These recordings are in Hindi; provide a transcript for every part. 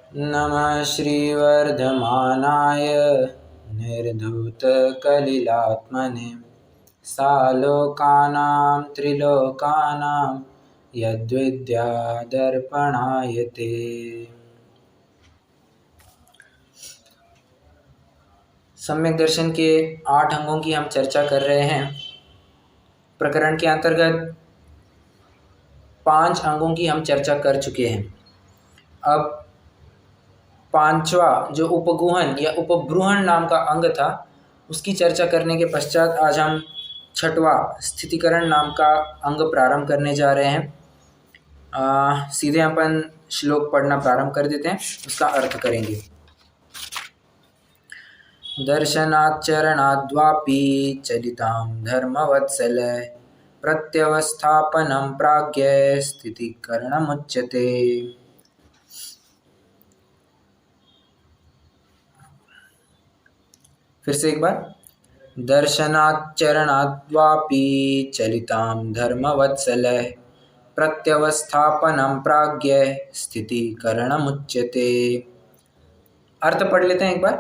नमः श्रीवर्धमानाय निर्धूतकलिलात्मने सालोकानां त्रिलोकानां यद्विद्यादर्पणाय ते। सम्यक दर्शन के 8 अंगों की हम चर्चा कर रहे हैं। प्रकरण के अंतर्गत 5 अंगों की हम चर्चा कर चुके हैं। अब 5वां जो उपगुहन या उपबृहन नाम का अंग था उसकी चर्चा करने के पश्चात आज हम 6वां स्थितिकरण नाम का अंग प्रारंभ करने जा रहे हैं। सीधे अपन श्लोक पढ़ना प्रारंभ कर देते हैं, उसका अर्थ करेंगे। दर्शनाच्चरणाद्वापि चलितां धर्मवत्सल प्रत्यवस्थापनं प्राज्ञ स्थितिकरणमुच्यते। फिर से एक बार। दर्शनाच्चरणाद्वापि चलितां धर्मवत्सल प्रत्यवस्थापनं प्राज्ञ स्थितिकरणमुच्यते। अर्थ पढ़ लेते हैं एक बार।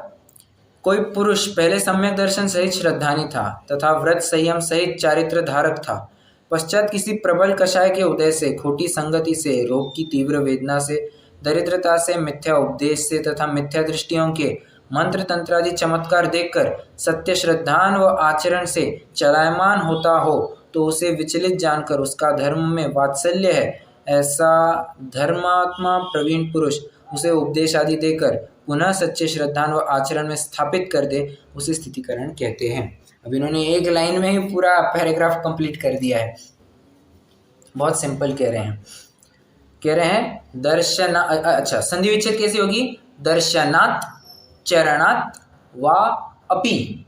कोई पुरुष पहले सम्यक दर्शन सहित श्रद्धानी था तथा व्रत संयम सहित चारित्र धारक था। पश्चात किसी प्रबल कषाय के उदय से, खोटी संगति से, रोग की तीव्र वेदना से, दरिद्रता से, मिथ्या उपदेश से तथा मिथ्या दृष्टियों के मंत्र तंत्रादि चमत्कार देखकर सत्य श्रद्धान व आचरण से चलायमान होता हो तो उसे विचलित जानकर उसका धर्म में वात्सल्य है ऐसा धर्मात्मा प्रवीण पुरुष उसे उपदेश आदि देकर पुनः सच्चे श्रद्धान व आचरण में स्थापित कर दे, उसे स्थितिकरण कहते हैं। अब इन्होंने एक लाइन में ही पूरा पैराग्राफ कंप्लीट कर दिया है। बहुत सिंपल कह रहे हैं दर्शन। अच्छा, संधि विच्छेद कैसी होगी? दर्शनात् चरणात् वा अपि।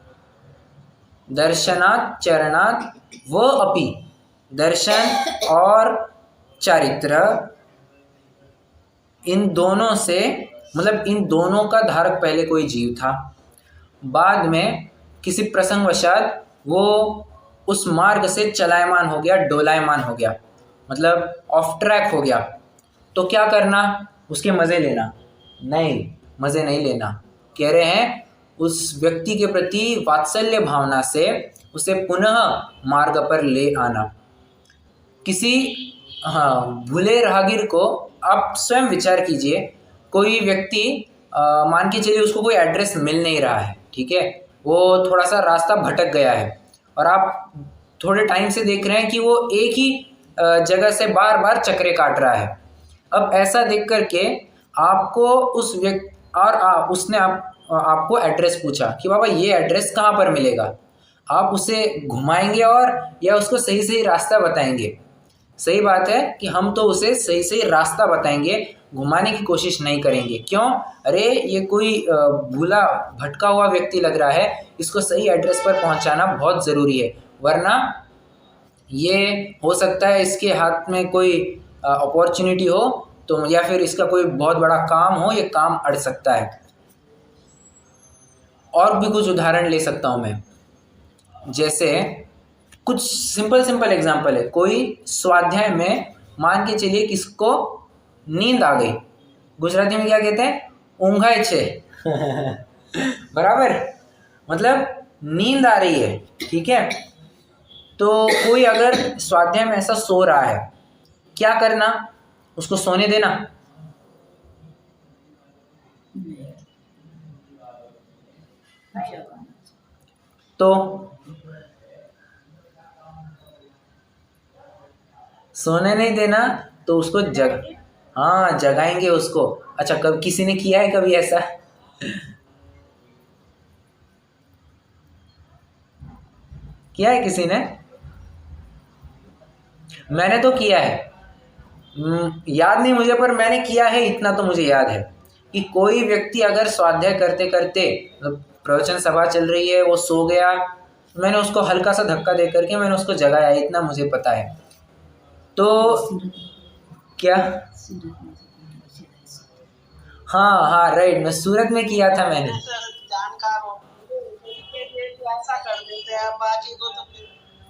दर्शनात् चरणात् व अपि। दर्शन और चारित्र, इन दोनों से मतलब इन दोनों का धारक पहले कोई जीव था। बाद में किसी प्रसंगवशात वो उस मार्ग से चलायमान हो गया, डोलायमान हो गया, मतलब ऑफ ट्रैक हो गया। तो क्या करना? उसके मज़े लेना? नहीं, मज़े नहीं लेना। कह रहे हैं उस व्यक्ति के प्रति वात्सल्य भावना से उसे पुनः मार्ग पर ले आना। किसी भूले राहगीर को आप स्वयं विचार कीजिए। कोई व्यक्ति मान के चलिए उसको कोई एड्रेस मिल नहीं रहा है, ठीक है, वो थोड़ा सा रास्ता भटक गया है और आप थोड़े टाइम से देख रहे हैं कि वो एक ही जगह से बार बार चक्रे काट रहा है। अब ऐसा देख करके आपको उस व्यक्ति और उसने आपको एड्रेस पूछा कि बाबा ये एड्रेस कहाँ पर मिलेगा। आप उसे घुमाएंगे और या उसको सही सही रास्ता बताएंगे? सही बात है कि हम तो उसे सही सही रास्ता बताएंगे, घुमाने की कोशिश नहीं करेंगे। क्यों? अरे ये कोई भूला भटका हुआ व्यक्ति लग रहा है, इसको सही एड्रेस पर पहुंचाना बहुत ज़रूरी है, वरना ये हो सकता है इसके हाथ में कोई अपॉर्चुनिटी हो तो, या फिर इसका कोई बहुत बड़ा काम हो, ये काम अड़ सकता है। और भी कुछ उदाहरण ले सकता हूँ मैं, जैसे कुछ सिंपल एग्जांपल है। कोई स्वाध्याय में मान के चलिए किसको नींद आ गई, गुजराती में क्या कहते हैं? ऊँघाई छे बराबर, मतलब नींद आ रही है, ठीक है। तो कोई अगर स्वाध्याय में ऐसा सो रहा है, क्या करना? उसको सोने देना? तो सोने नहीं देना तो उसको जगाएंगे उसको। अच्छा, कब किसी ने किया है कभी ऐसा? किया है किसी ने? मैंने तो किया है। याद नहीं मुझे, पर मैंने किया है, इतना तो मुझे याद है कि कोई व्यक्ति अगर स्वाध्याय करते करते, प्रवचन सभा चल रही है, वो सो गया, मैंने उसको हल्का सा धक्का दे करके मैंने उसको जगाया, इतना मुझे पता है। तो क्या? हाँ राइट, मैं सूरत में किया था मैंने।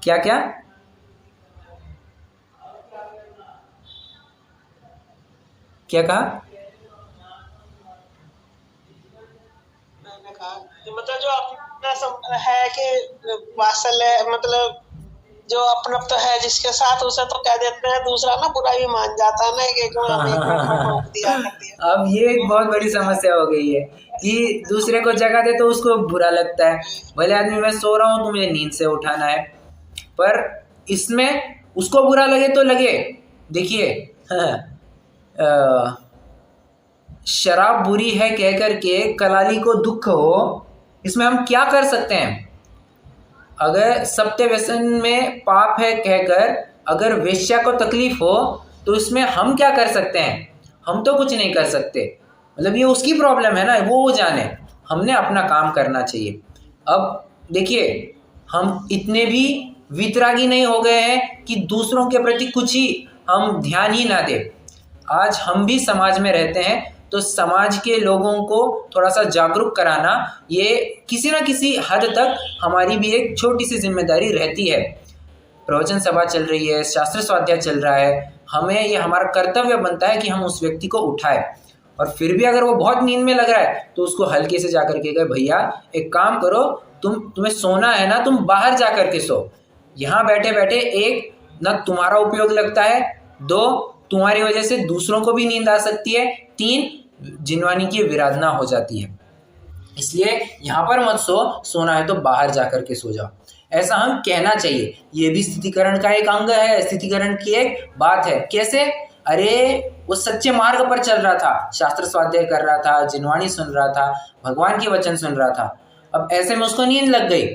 क्या क्या क्या कहा? मतलब जो अपना है कि वात्सल्य, मतलब जो अपना तो है जिसके साथ, उसे तो कह देते हैं, दूसरा ना बुरा भी मान जाता है ना, एक हाँ हमें हाँ एक हाँ मिनट में हाँ। टोक दिया कर दिया। अब ये एक बहुत बड़ी समस्या हो गई है कि दूसरे को जगह दे तो उसको बुरा लगता है। भले आदमी मैं सो रहा हूँ तो मुझे नींद से उठाना है, पर इसमें उसको बुरा लगे तो लगे। देखिए शराब बुरी है कह करके कलाली को दुख हो, इसमें हम क्या कर सकते हैं? अगर सत्य व्यसन में पाप है कहकर अगर वेश्या को तकलीफ हो तो इसमें हम क्या कर सकते हैं? हम तो कुछ नहीं कर सकते। मतलब ये उसकी प्रॉब्लम है ना, वो जाने। हमने अपना काम करना चाहिए। अब देखिए, हम इतने भी वितरागी नहीं हो गए हैं कि दूसरों के प्रति कुछ ही हम ध्यान ही ना दें। आज हम भी समाज में रहते हैं, तो समाज के लोगों को थोड़ा सा जागरूक कराना ये किसी ना किसी हद तक हमारी भी एक छोटी सी जिम्मेदारी रहती है। प्रवचन सभा चल रही है, शास्त्र स्वाध्याय चल रहा है, हमें ये हमारा कर्तव्य बनता है कि हम उस व्यक्ति को उठाएं। और फिर भी अगर वो बहुत नींद में लग रहा है तो उसको हल्के से जाकर के कहे, भैया एक काम करो, तुम्हें सोना है ना, तुम बाहर जा करके सो। यहाँ बैठे बैठे एक ना तुम्हारा उपयोग लगता है, दो तुम्हारी वजह से दूसरों को भी नींद आ सकती है, तीन जिनवानी की विराधना हो जाती है। इसलिए यहाँ पर मत सो, सोना है तो बाहर जाकर के सो जाओ, ऐसा हम कहना चाहिए। ये भी स्थितिकरण का एक अंग है, स्थितिकरण की एक बात है। कैसे? अरे वो सच्चे मार्ग पर चल रहा था, शास्त्र स्वाध्याय कर रहा था, जिनवाणी सुन रहा था, भगवान के वचन सुन रहा था। अब ऐसे में उसको नींद लग गई,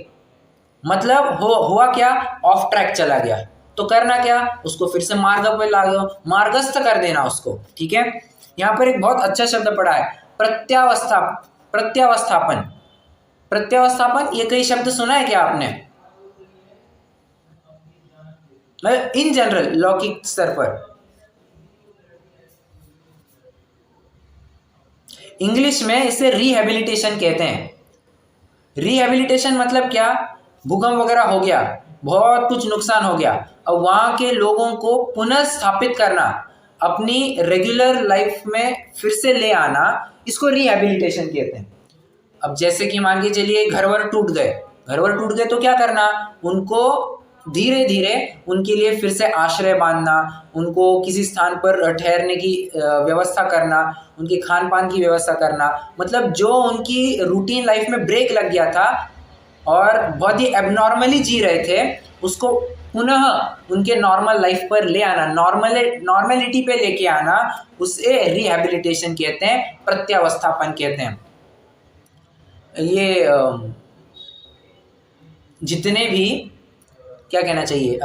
मतलब हुआ क्या? ऑफ ट्रैक चला गया। तो करना क्या? उसको फिर से मार्ग पर ला दो, मार्गस्थ कर देना उसको। ठीक है। यहाँ पर एक बहुत अच्छा शब्द पढ़ा है, प्रत्यावस्था प्रत्यावस्थापन। प्रत्यावस्थापन, ये कई शब्द सुना है क्या आपने? मतलब इन जनरल लौकिक स्तर पर। इंग्लिश में इसे रिहेबिलिटेशन कहते हैं। रिहेबिलिटेशन मतलब क्या? भूकंप वगैरह हो गया, बहुत कुछ नुकसान हो गया, अब वहां के लोगों को पुनः स्थापित करना, अपनी रेगुलर लाइफ में फिर से ले आना, इसको रिहेबिलिटेशन कहते हैं। अब जैसे कि मान के चलिए घर टूट गए तो क्या करना? उनको धीरे धीरे उनके लिए फिर से आश्रय बांधना, उनको किसी स्थान पर ठहरने की व्यवस्था करना, उनके खान पान की व्यवस्था करना। मतलब जो उनकी रूटीन लाइफ में ब्रेक लग गया था और बहुत ही एबनॉर्मली जी रहे थे, उसको पुनः उनके नॉर्मल लाइफ पर ले आना, नॉर्मेलिटी पे लेके आना, उसे रिहेबिलिटेशन कहते हैं, प्रत्यावस्थापन कहते हैं। ये जितने भी क्या कहना चाहिए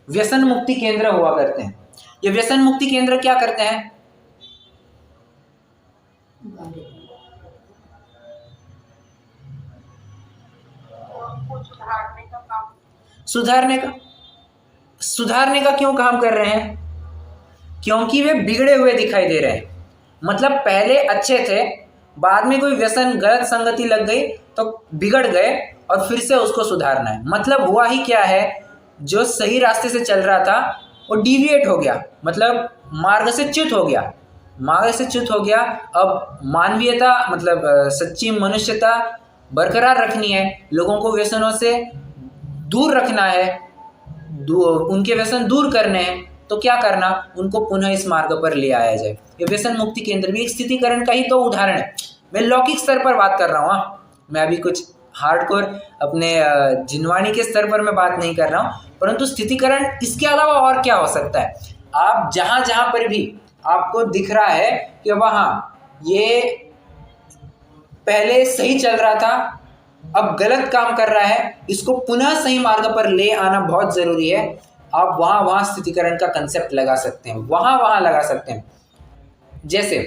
व्यसन मुक्ति केंद्र हुआ करते हैं, ये व्यसन मुक्ति केंद्र क्या करते हैं? सुधारने का क्यों काम कर रहे हैं? क्योंकि वे बिगड़े हुए दिखाई दे रहे हैं। मतलब पहले अच्छे थे, बाद में कोई व्यसन गलत संगति लग गई तो बिगड़ गए, और फिर से उसको सुधारना है। मतलब हुआ ही क्या है, जो सही रास्ते से चल रहा था वो डिविएट हो गया, मतलब मार्ग से च्युत हो गया। अब मानवीयता, मतलब सच्ची मनुष्यता बरकरार रखनी है, लोगों को व्यसनों से दूर रखना है, उनके व्यसन दूर करने हैं, तो क्या करना? उनको पुनः इस मार्ग पर ले आया जाए। ये व्यसन मुक्ति केंद्र भी एक स्थितिकरण का ही तो उदाहरण है। मैं लौकिक स्तर पर बात कर रहा हूँ, मैं अभी कुछ हार्डकोर अपने जिनवाणी के स्तर पर मैं बात नहीं कर रहा हूँ, परंतु स्थितिकरण इसके अलावा और क्या हो सकता है? आप जहां जहां पर भी आपको दिख रहा है कि वहां ये पहले सही चल रहा था, अब गलत काम कर रहा है, इसको पुनः सही मार्ग पर ले आना बहुत जरूरी है। आप वहां स्थितिकरण का कंसेप्ट लगा सकते हैं, वहां लगा सकते हैं। जैसे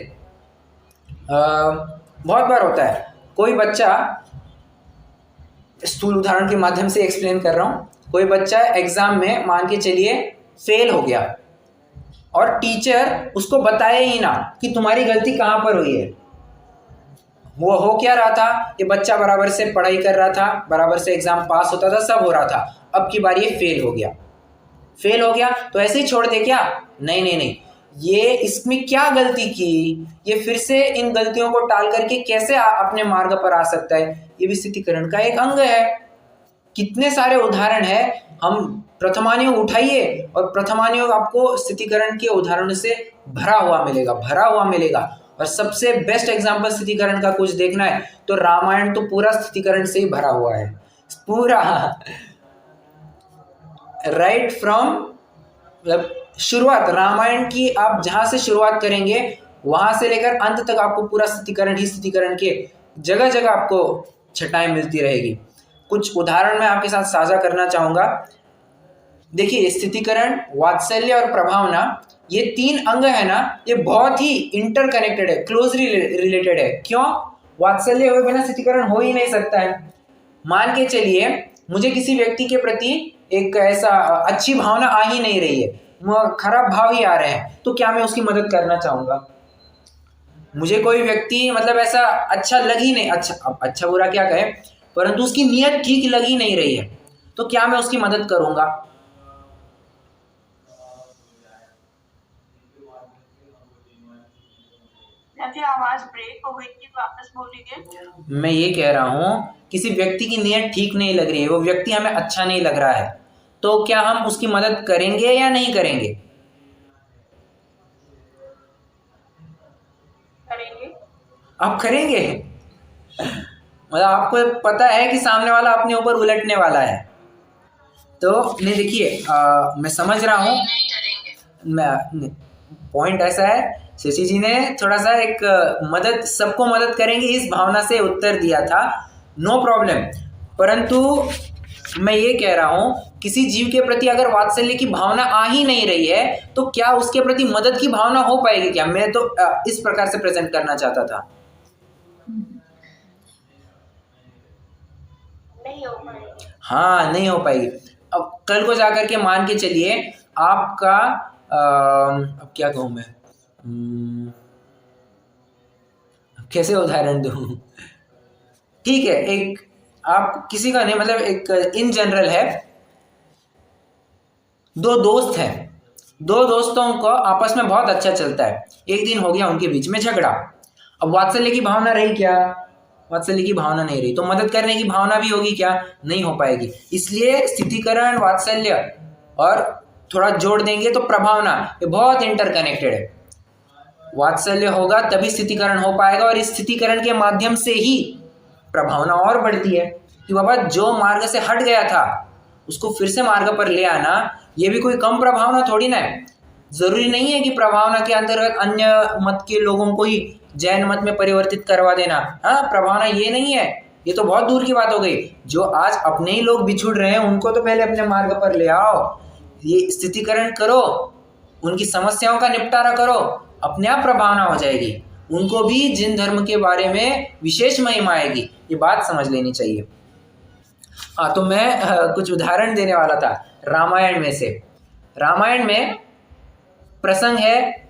बहुत बार होता है, कोई बच्चा, स्थूल उदाहरण के माध्यम से एक्सप्लेन कर रहा हूं, कोई बच्चा एग्जाम में मान के चलिए फेल हो गया, और टीचर उसको बताए ही ना कि तुम्हारी गलती कहां पर हुई है। वो हो क्या रहा था, ये बच्चा बराबर से पढ़ाई कर रहा था, बराबर से एग्जाम पास होता था, सब हो रहा था, अब की बार ये फेल हो गया तो ऐसे ही छोड़ दे क्या? नहीं, ये इसमें क्या गलती की, ये फिर से इन गलतियों को टाल करके कैसे अपने मार्ग पर आ सकता है, ये भी स्थितिकरण का एक अंग है। कितने सारे उदाहरण है, हम प्रथमानुयोग उठाइए और प्रथमानुयोग आपको स्थितिकरण के उदाहरणों से भरा हुआ मिलेगा। और सबसे बेस्ट एग्जांपल स्थितिकरण का कुछ देखना है तो रामायण तो पूरा स्थितिकरण से ही भरा हुआ है, पूरा राइट फ्रॉम मतलब शुरुआत रामायण की, आप जहां से शुरुआत करेंगे वहां से लेकर अंत तक आपको पूरा स्थितिकरण ही स्थितिकरण के जगह जगह आपको छटाएं मिलती रहेगी। कुछ उदाहरण मैं आपके साथ साझा करना चाहूंगा। देखिए, स्थितिकरण, वात्सल्य और प्रभावना, ये 3 अंग है ना, ये बहुत ही इंटरकनेक्टेड है, क्लोजली रिलेटेड है। क्यों? वात्सल्य हुए बिना स्थितिकरण हो ही नहीं सकता है। मान के चलिए मुझे किसी व्यक्ति के प्रति एक ऐसा अच्छी भावना आ ही नहीं रही है, खराब भाव ही आ रहे हैं, तो क्या मैं उसकी मदद करना चाहूंगा? मुझे कोई व्यक्ति मतलब ऐसा अच्छा लग ही नहीं, अच्छा बुरा क्या कहे, परंतु उसकी नीयत ठीक लग ही नहीं रही है, तो क्या मैं उसकी मदद करूंगा? आवाज ब्रेक हो गई थी, वापस बोलिए। मैं ये कह रहा हूँ, किसी व्यक्ति की नीयत ठीक नहीं लग रही है, वो व्यक्ति हमें अच्छा नहीं लग रहा है, तो क्या हम उसकी मदद करेंगे या नहीं करेंगे? करेंगे। आप करेंगे? मतलब आपको पता है कि सामने वाला अपने ऊपर उलटने वाला है, तो नहीं, देखिए मैं समझ रहा हूँ, मैं पॉइंट ऐसा है, शशि जी ने थोड़ा सा एक मदद, सबको मदद करेंगे इस भावना से उत्तर दिया था, नो प्रॉब्लम। परंतु मैं ये कह रहा हूँ, किसी जीव के प्रति अगर वात्सल्य की भावना आ ही नहीं रही है तो क्या उसके प्रति मदद की भावना हो पाएगी क्या? मैं तो इस प्रकार से प्रेजेंट करना चाहता था। नहीं हो पाएगी। हाँ, नहीं हो पाएगी। अब कल को जाकर के मान के चलिए आपका अब क्या कहूँ मैं, कैसे उदाहरण दूँ? ठीक है, एक आप किसी का नहीं, मतलब एक इन जनरल है, 2 दोस्त हैं, 2 दोस्तों को आपस में बहुत अच्छा चलता है, एक दिन हो गया उनके बीच में झगड़ा। अब वात्सल्य की भावना रही क्या? वात्सल्य की भावना नहीं रही, तो मदद करने की भावना भी होगी क्या? नहीं हो पाएगी। इसलिए स्थितिकरण, वात्सल्य और थोड़ा जोड़ देंगे तो प्रभावना, ये बहुत इंटरकनेक्टेड है। वात्सल्य होगा तभी स्थितिकरण हो पाएगा, और इस स्थितिकरण के माध्यम से ही प्रभावना और बढ़ती है कि बाबा जो मार्ग से हट गया था उसको फिर से मार्ग पर ले आना, ये भी कोई कम प्रभावना थोड़ी ना है। जरूरी नहीं है कि प्रभावना के अंतर्गत अन्य मत के लोगों को ही जैन मत में परिवर्तित करवा देना। हाँ, प्रभावना ये नहीं है, ये तो बहुत दूर की बात हो गई। जो आज अपने ही लोग बिछुड़ रहे हैं उनको तो पहले अपने मार्ग पर ले आओ, ये स्थितिकरण करो, उनकी समस्याओं का निपटारा करो, अपने आप प्रभावना हो जाएगी। उनको भी जिन धर्म के बारे में विशेष महिमा आएगी, ये बात समझ लेनी चाहिए। हाँ, तो मैं कुछ उदाहरण देने वाला था रामायण में से। रामायण में प्रसंग है,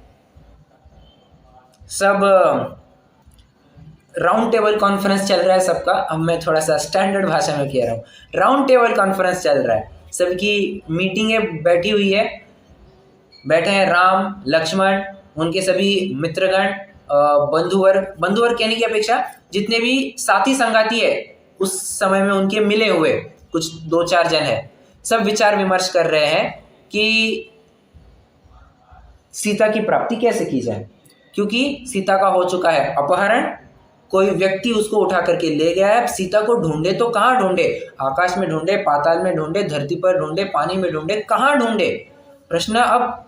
सब राउंड टेबल कॉन्फ्रेंस चल रहा है सबका, अब मैं थोड़ा सा स्टैंडर्ड भाषा में कह रहा हूँ, राउंड टेबल कॉन्फ्रेंस चल रहा है, सबकी मीटिंगें बैठी हुई है, बैठे हैं राम, लक्ष्मण, उनके सभी मित्रगण, बंधुवर कहने की अपेक्षा जितने भी साथी संगाती है उस समय में उनके मिले हुए कुछ 2-4 जन है, सब विचार विमर्श कर रहे हैं कि सीता की प्राप्ति कैसे की जाए, क्योंकि सीता का हो चुका है अपहरण, कोई व्यक्ति उसको उठा करके ले गया है। सीता को ढूंढे तो कहाँ ढूंढे? आकाश में ढूंढे, पाताल में ढूंढे, धरती पर ढूंढे, पानी में ढूंढे, कहाँ ढूंढे? प्रश्न अब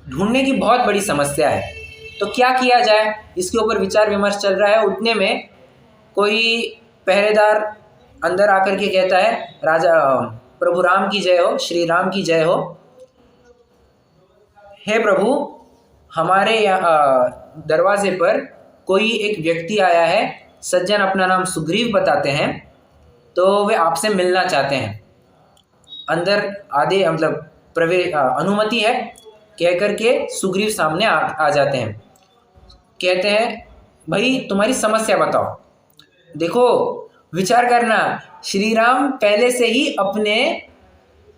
ढूंढने की बहुत बड़ी समस्या है, तो क्या किया जाए, इसके ऊपर विचार विमर्श चल रहा है। उतने में कोई पहरेदार अंदर आकर के कहता है, राजा प्रभु राम की जय हो, श्री राम की जय हो। हे प्रभु, हमारे यहाँ दरवाजे पर कोई एक व्यक्ति आया है, सज्जन, अपना नाम सुग्रीव बताते हैं, तो वे आपसे मिलना चाहते हैं। अंदर आधे मतलब अनुमति है कह करके सुग्रीव सामने आ जाते हैं। कहते हैं, भाई तुम्हारी समस्या बताओ। देखो, विचार करना, श्री राम पहले से ही अपने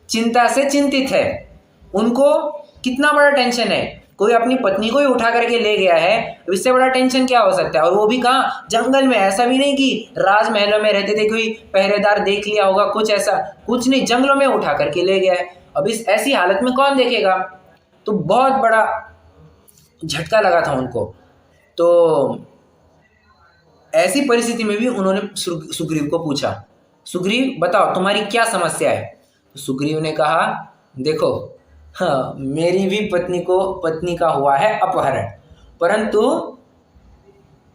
चिंता से चिंतित है, उनको कितना बड़ा टेंशन है। कोई अपनी पत्नी को ही उठा करके ले गया है, इससे बड़ा टेंशन क्या हो सकता है। और वो भी कहाँ, जंगल में। ऐसा भी नहीं कि राजमहलों में रहते थे, कोई पहरेदार देख लिया होगा, कुछ ऐसा कुछ नहीं, जंगलों में उठा करके ले गया है। अब इस ऐसी हालत में कौन देखेगा। तो बहुत बड़ा झटका लगा था उनको। तो ऐसी परिस्थिति में भी उन्होंने सुग्रीव को पूछा, सुग्रीव बताओ तुम्हारी क्या समस्या है। तो सुग्रीव ने कहा, देखो हाँ, मेरी भी पत्नी का हुआ है अपहरण, परंतु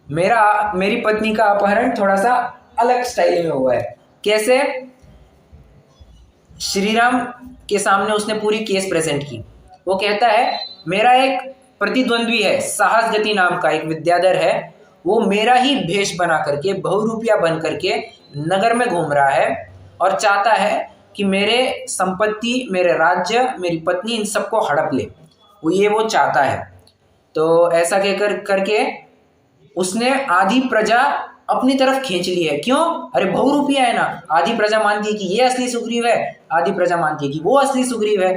मेरी पत्नी का अपहरण थोड़ा सा अलग स्टाइल में हुआ है। कैसे? श्री राम के सामने उसने पूरी केस प्रेजेंट की। वो कहता है, मेरा एक प्रतिद्वंद्वी है, साहसगति नाम का एक विद्याधर है, वो मेरा ही भेष बना करके, बहुरूपिया बन करके नगर में घूम रहा है और चाहता है कि मेरे संपत्ति, मेरे राज्य, मेरी पत्नी, इन सबको हड़प ले। वो चाहता है। तो ऐसा कहकर करके उसने आधी प्रजा अपनी तरफ खींच ली है। क्यों? अरे बहुरूपिया है ना। आधी प्रजा मानती है कि ये असली सुग्रीव है, आधी प्रजा मानती है कि वो असली सुग्रीव है।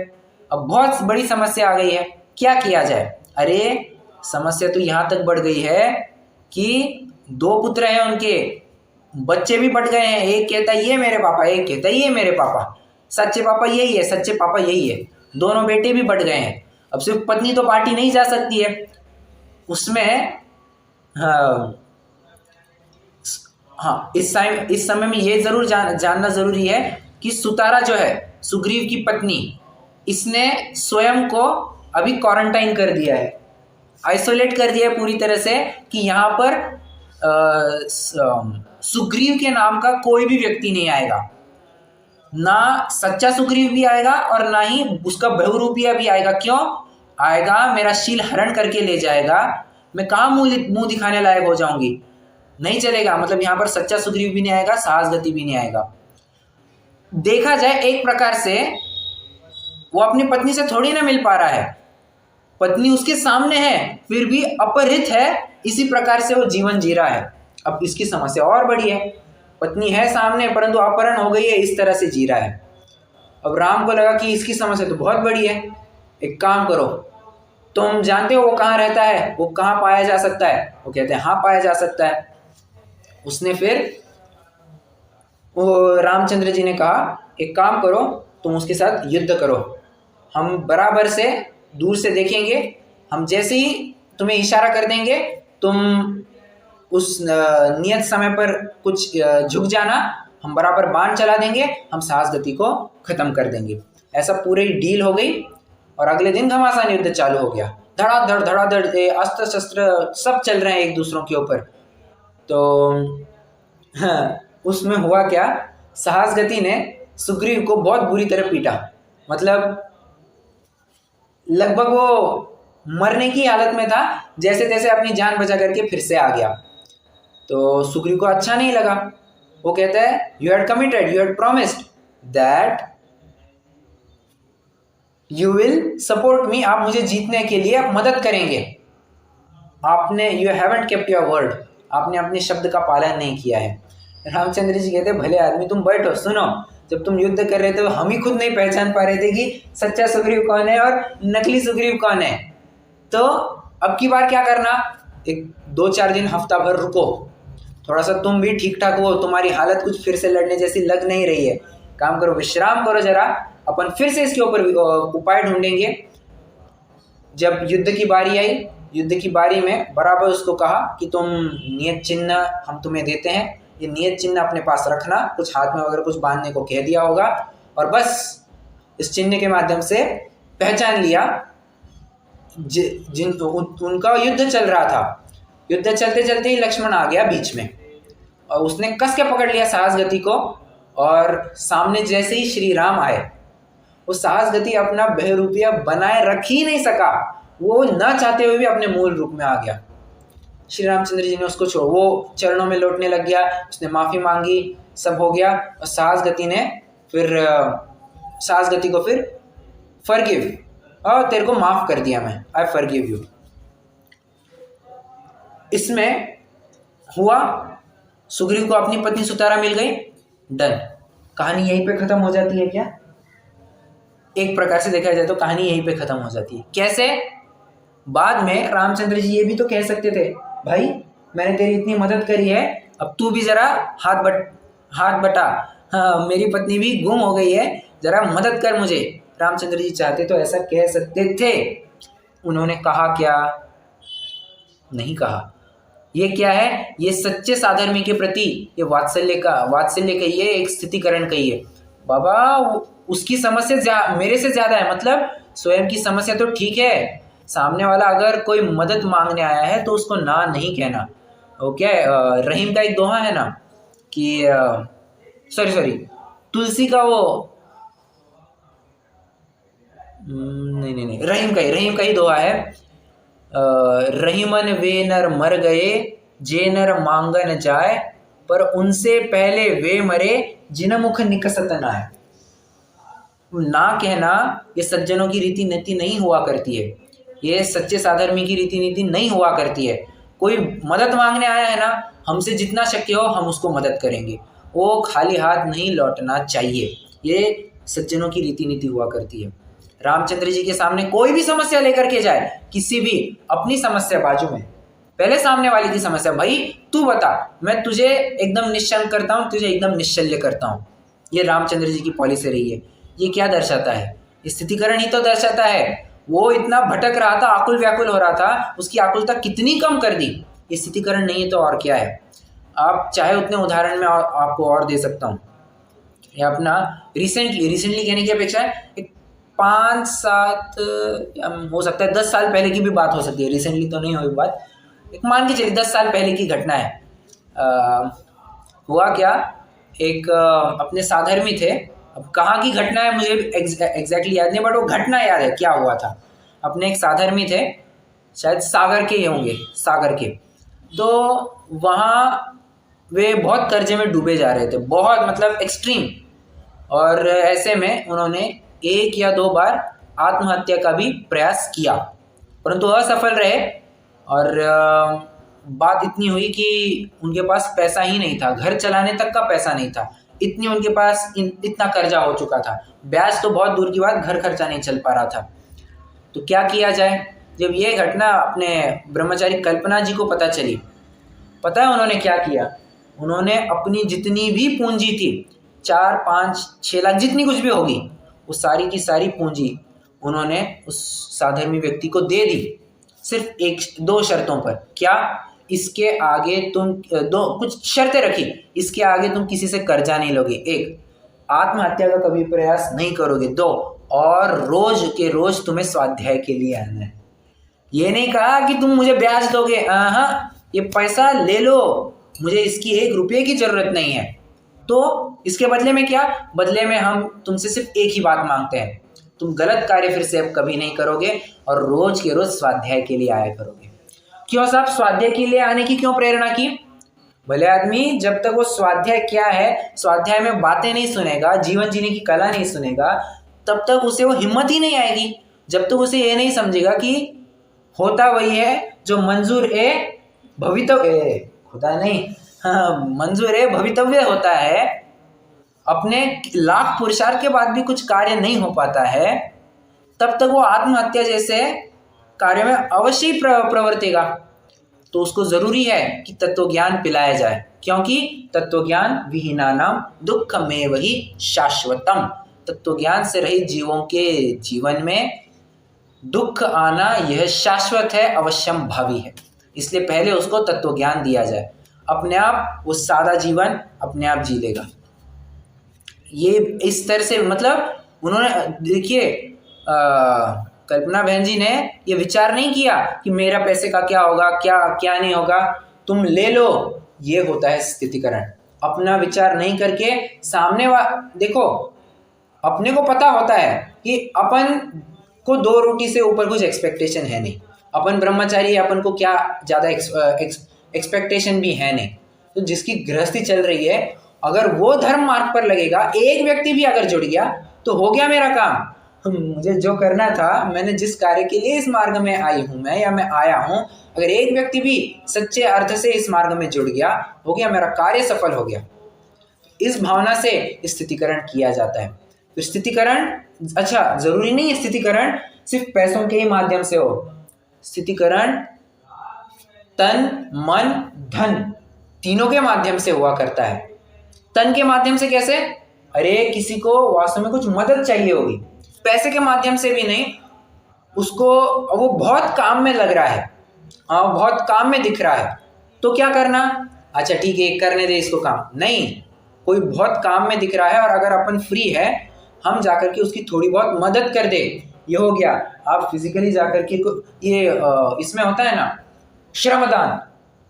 अब बहुत बड़ी समस्या आ गई है, क्या किया जाए। अरे समस्या तो यहाँ तक बढ़ गई है कि 2 पुत्र हैं उनके, बच्चे भी बढ़ गए हैं। एक कहता है ये मेरे पापा, एक कहता है ये मेरे पापा, सच्चे पापा यही है, सच्चे पापा यही है। दोनों बेटे भी बढ़ गए हैं। अब सिर्फ पत्नी तो पार्टी नहीं जा सकती है उसमें। हाँ, इस समय में ये जरूर जानना जरूरी है कि सुतारा जो है सुग्रीव की पत्नी, इसने स्वयं को अभी क्वारंटाइन कर दिया है, आइसोलेट कर दिया है पूरी तरह से कि यहाँ पर सुग्रीव के नाम का कोई भी व्यक्ति नहीं आएगा। ना सच्चा सुग्रीव भी आएगा और ना ही उसका बहुरूपिया भी आएगा। क्यों आएगा? मेरा शील हरण करके ले जाएगा, मैं कहाँ मुंह दिखाने लायक हो जाऊंगी। नहीं चलेगा। मतलब यहाँ पर सच्चा सुग्रीव भी नहीं आएगा, साहसगति भी नहीं आएगा। देखा जाए एक प्रकार से वो अपनी पत्नी से थोड़ी ना मिल पा रहा है, पत्नी उसके सामने है फिर भी अपहृत है, इसी प्रकार से वो जीवन जी रहा है। अब इसकी समस्या और बड़ी है, पत्नी है सामने परंतु अपहरण हो गई है, इस तरह से जी रहा है। अब राम को लगा कि इसकी समस्या तो बहुत बड़ी है, एक काम करो, तुम जानते हो वो कहाँ रहता है, वो कहाँ पाया जा सकता है? वो कहते हैं हाँ पाया जा सकता है। उसने फिर वो रामचंद्र जी ने कहा, एक काम करो, तुम उसके साथ युद्ध करो, हम बराबर से दूर से देखेंगे, हम जैसे ही तुम्हें इशारा कर देंगे तुम उस नियत समय पर कुछ झुक जाना, हम बराबर बाण चला देंगे, हम साहसगति को खत्म कर देंगे। ऐसा पूरी डील हो गई और अगले दिन घमासान युद्ध चालू हो गया। धड़ाधड़ अस्त्र शस्त्र सब चल रहे हैं एक दूसरों के ऊपर। तो उसमें हुआ क्या, साहसगति ने सुग्रीव को बहुत बुरी तरह पीटा। मतलब लगभग वो मरने की हालत में था, जैसे तैसे अपनी जान बचा करके फिर से आ गया। तो सुग्रीव को अच्छा नहीं लगा। वो कहता है, you had committed, you had promised that you will support me, आप मुझे जीतने के लिए आप मदद करेंगे। आपने you haven't kept your word, आपने अपने शब्द का पालन नहीं किया है। रामचंद्र जी कहते, भले आदमी तुम बैठो, सुनो, जब तुम युद्ध कर रहे थे हम ही खुद नहीं पहचान पा रहे थे कि सच्चा सुग्रीव कौन है और नकली सुग्रीव कौन है। तो अब की बार क्या करना, एक 2-4 दिन हफ्ता भर रुको, थोड़ा सा तुम भी ठीक ठाक हो, तुम्हारी हालत कुछ फिर से लड़ने जैसी लग नहीं रही है, काम करो, विश्राम करो जरा, अपन फिर से इसके ऊपर उपाय ढूंढेंगे। जब युद्ध की बारी आई, युद्ध की बारी में बराबर उसको कहा कि तुम नियत चिन्ह हम तुम्हें देते हैं, ये नियत चिन्ह अपने पास रखना, कुछ हाथ में वगैरह कुछ बांधने को कह दिया होगा, और बस इस चिन्ह के माध्यम से पहचान लिया जिन उनका युद्ध चल रहा था। युद्ध चलते चलते ही लक्ष्मण आ गया बीच में और उसने कस के पकड़ लिया साहसगति को, और सामने जैसे ही श्री राम आए, वो साहसगति अपना बहुरूपिया बनाए रख ही नहीं सका, वो न चाहते हुए भी अपने मूल रूप में आ गया। श्री रामचंद्र जी ने उसको वो चरणों में लौटने लग गया, उसने माफ़ी मांगी, सब हो गया, और साहसगति ने फिर साहसगति को फिर फॉरगिव, और तेरे को माफ़ कर दिया मैं, आई फॉरगिव यू। इसमें हुआ, सुग्रीव को अपनी पत्नी सुतारा मिल गई, डन, कहानी यहीं पे खत्म हो जाती है क्या? एक प्रकार से देखा जाए तो कहानी यहीं पे खत्म हो जाती है। कैसे? बाद में रामचंद्र जी ये भी तो कह सकते थे, भाई मैंने तेरी इतनी मदद करी है, अब तू भी जरा हाथ बटा, हाँ मेरी पत्नी भी गुम हो गई है, जरा मदद कर मुझे। रामचंद्र जी चाहते तो ऐसा कह सकते थे। उन्होंने कहा क्या? नहीं कहा। ये क्या है? ये सच्चे साधर्मी के प्रति ये वात्सल्य कहिए, एक स्थितिकरण कहिए। बाबा उसकी समस्या मेरे से ज्यादा है, मतलब स्वयं की समस्या तो ठीक है, सामने वाला अगर कोई मदद मांगने आया है तो उसको ना नहीं कहना। वो क्या है, रहीम का एक दोहा है ना कि सॉरी तुलसी का वो नहीं रहीम का ही दोहा है, रहीमन वे नर मर गए जे नर मांगन जाए, पर उनसे पहले वे मरे जिन मुख निकसत न आए। ना कहना ये सज्जनों की रीति नीति नहीं हुआ करती है, ये सच्चे साधर्मी की रीति नीति नहीं हुआ करती है। कोई मदद मांगने आया है ना, हमसे जितना शक्य हो हम उसको मदद करेंगे, वो खाली हाथ नहीं लौटना चाहिए, ये सज्जनों की रीति नीति हुआ करती है। रामचंद्र जी के सामने कोई भी समस्या लेकर के जाए, किसी भी अपनी समस्या बाजू में, पहले सामने वाले की समस्या, भाई तू बता, मैं तुझे एकदम निश्चल करता हूँ, तुझे एकदम निश्चल्य करता हूँ। ये रामचंद्र जी की पॉलिसी रही है। ये क्या दर्शाता है? स्थितिकरण ही तो दर्शाता है। वो इतना भटक रहा था, आकुल व्याकुल हो रहा था, उसकी आकुलता कितनी कम कर दी। ये स्थितिकरण नहीं है तो और क्या है? आप चाहे उतने उदाहरण में आपको और दे सकता हूँ। ये अपना रिसेंटली कहने की अपेक्षा एक 5-7 हो सकता है 10 साल पहले की भी बात हो सकती है, रिसेंटली तो नहीं हुई बात, एक मान के चलिए 10 साल पहले की घटना है। हुआ क्या, एक अपने साधर्मी थे, अब कहाँ की घटना है मुझे एग्जैक्टली याद नहीं, बट वो घटना याद है क्या हुआ था। अपने एक साधर्मी थे, शायद सागर के होंगे, सागर के, तो वहाँ वे बहुत कर्जे में डूबे जा रहे थे, बहुत मतलब एक्सट्रीम, और ऐसे में उन्होंने 1 या 2 बार आत्महत्या का भी प्रयास किया, परंतु असफल रहे। और बात इतनी हुई कि उनके पास पैसा ही नहीं था, घर चलाने तक का पैसा नहीं था, इतनी उनके पास इतना कर्जा हो चुका था, ब्याज तो बहुत दूर की बात, घर खर्चा नहीं चल पा रहा था। तो क्या किया जाए? जब ये घटना अपने ब्रह्मचारी कल्पना जी को पता चली, पता है उन्होंने क्या किया? उन्होंने अपनी जितनी भी पूंजी थी, 4, 5, 6 लाख जितनी कुछ भी होगी, वो सारी की सारी पूंजी उन्होंने उस साधर्मी व्यक्ति को दे दी, सिर्फ 1-2 शर्तों पर। क्या? इसके आगे तुम कुछ शर्तें रखी, इसके आगे तुम किसी से कर्जा नहीं लोगे, 1 आत्महत्या का कभी प्रयास नहीं करोगे, 2 और रोज के रोज तुम्हें स्वाध्याय के लिए आना है। ये नहीं कहा कि तुम मुझे ब्याज दोगे, हाँ ये पैसा ले लो, मुझे इसकी 1 रुपये की जरूरत नहीं है। तो इसके बदले में क्या? बदले में हम तुमसे सिर्फ एक ही बात मांगते हैं, तुम गलत कार्य फिर से अब कभी नहीं करोगे और रोज के रोज स्वाध्याय के लिए आया करोगे। क्यों साहब स्वाध्याय के लिए आने की क्यों प्रेरणा की? भले आदमी जब तक वो स्वाध्याय क्या है, स्वाध्याय में बातें नहीं सुनेगा, जीवन जीने की कला नहीं सुनेगा, तब तक उसे वो हिम्मत ही नहीं आएगी। जब तक उसे ये नहीं समझेगा कि होता वही है जो मंजूर ए भवितव्य, खुदा नहीं, हाँ मंजूर ए भवितव्य होता है, अपने लाख पुरुषार्थ के बाद भी कुछ कार्य नहीं हो पाता है, तब तक वो आत्महत्या जैसे कार्य में अवश्य ही प्रवर्तेगा। तो उसको जरूरी है कि तत्वज्ञान पिलाया जाए, क्योंकि तत्वज्ञान विहीनानाम दुःखमेव हि शाश्वतम। तत्वज्ञान से रहित जीवों के जीवन में दुख आना यह शाश्वत है, अवश्यम भावी है। इसलिए पहले उसको तत्वज्ञान दिया जाए, अपने आप वो सादा जीवन अपने आप जी लेगा। ये इस तरह से मतलब उन्होंने देखिए कल्पना बहन जी ने ये विचार नहीं किया कि मेरा पैसे का क्या होगा, क्या नहीं होगा, तुम ले लो। ये होता है स्थितिकरण। अपना विचार नहीं करके सामने देखो, अपने को पता होता है कि अपन को 2 रोटी से ऊपर कुछ एक्सपेक्टेशन है नहीं, अपन ब्रह्मचारी, अपन को क्या ज़्यादा एक्सपेक्टेशन भी है नहीं। तो जिसकी गृहस्थी चल रही है, अगर वो धर्म मार्ग पर लगेगा, एक व्यक्ति भी अगर जुड़ गया तो हो गया मेरा काम। मुझे जो करना था, मैंने जिस कार्य के लिए इस मार्ग में आई हूँ मैं आया हूँ, अगर एक व्यक्ति भी सच्चे अर्थ से इस मार्ग में जुड़ गया, हो गया मेरा कार्य, सफल हो गया। इस भावना से स्थितिकरण किया जाता है। तो स्थितिकरण, अच्छा जरूरी नहीं स्थितिकरण सिर्फ पैसों के ही माध्यम से हो, स्थितिकरण तन, मन, धन तीनों के माध्यम से हुआ करता है। तन के माध्यम से कैसे? अरे किसी को वास्तव में कुछ मदद चाहिए होगी, पैसे के माध्यम से भी नहीं, उसको वो बहुत काम में लग रहा है, हाँ बहुत काम में दिख रहा है, तो क्या करना? अच्छा ठीक है करने दे इसको काम, नहीं, कोई बहुत काम में दिख रहा है और अगर अपन फ्री है हम जाकर के उसकी थोड़ी बहुत मदद कर दे, ये हो गया। आप फिजिकली जाकर के ये इसमें होता है ना श्रमदान।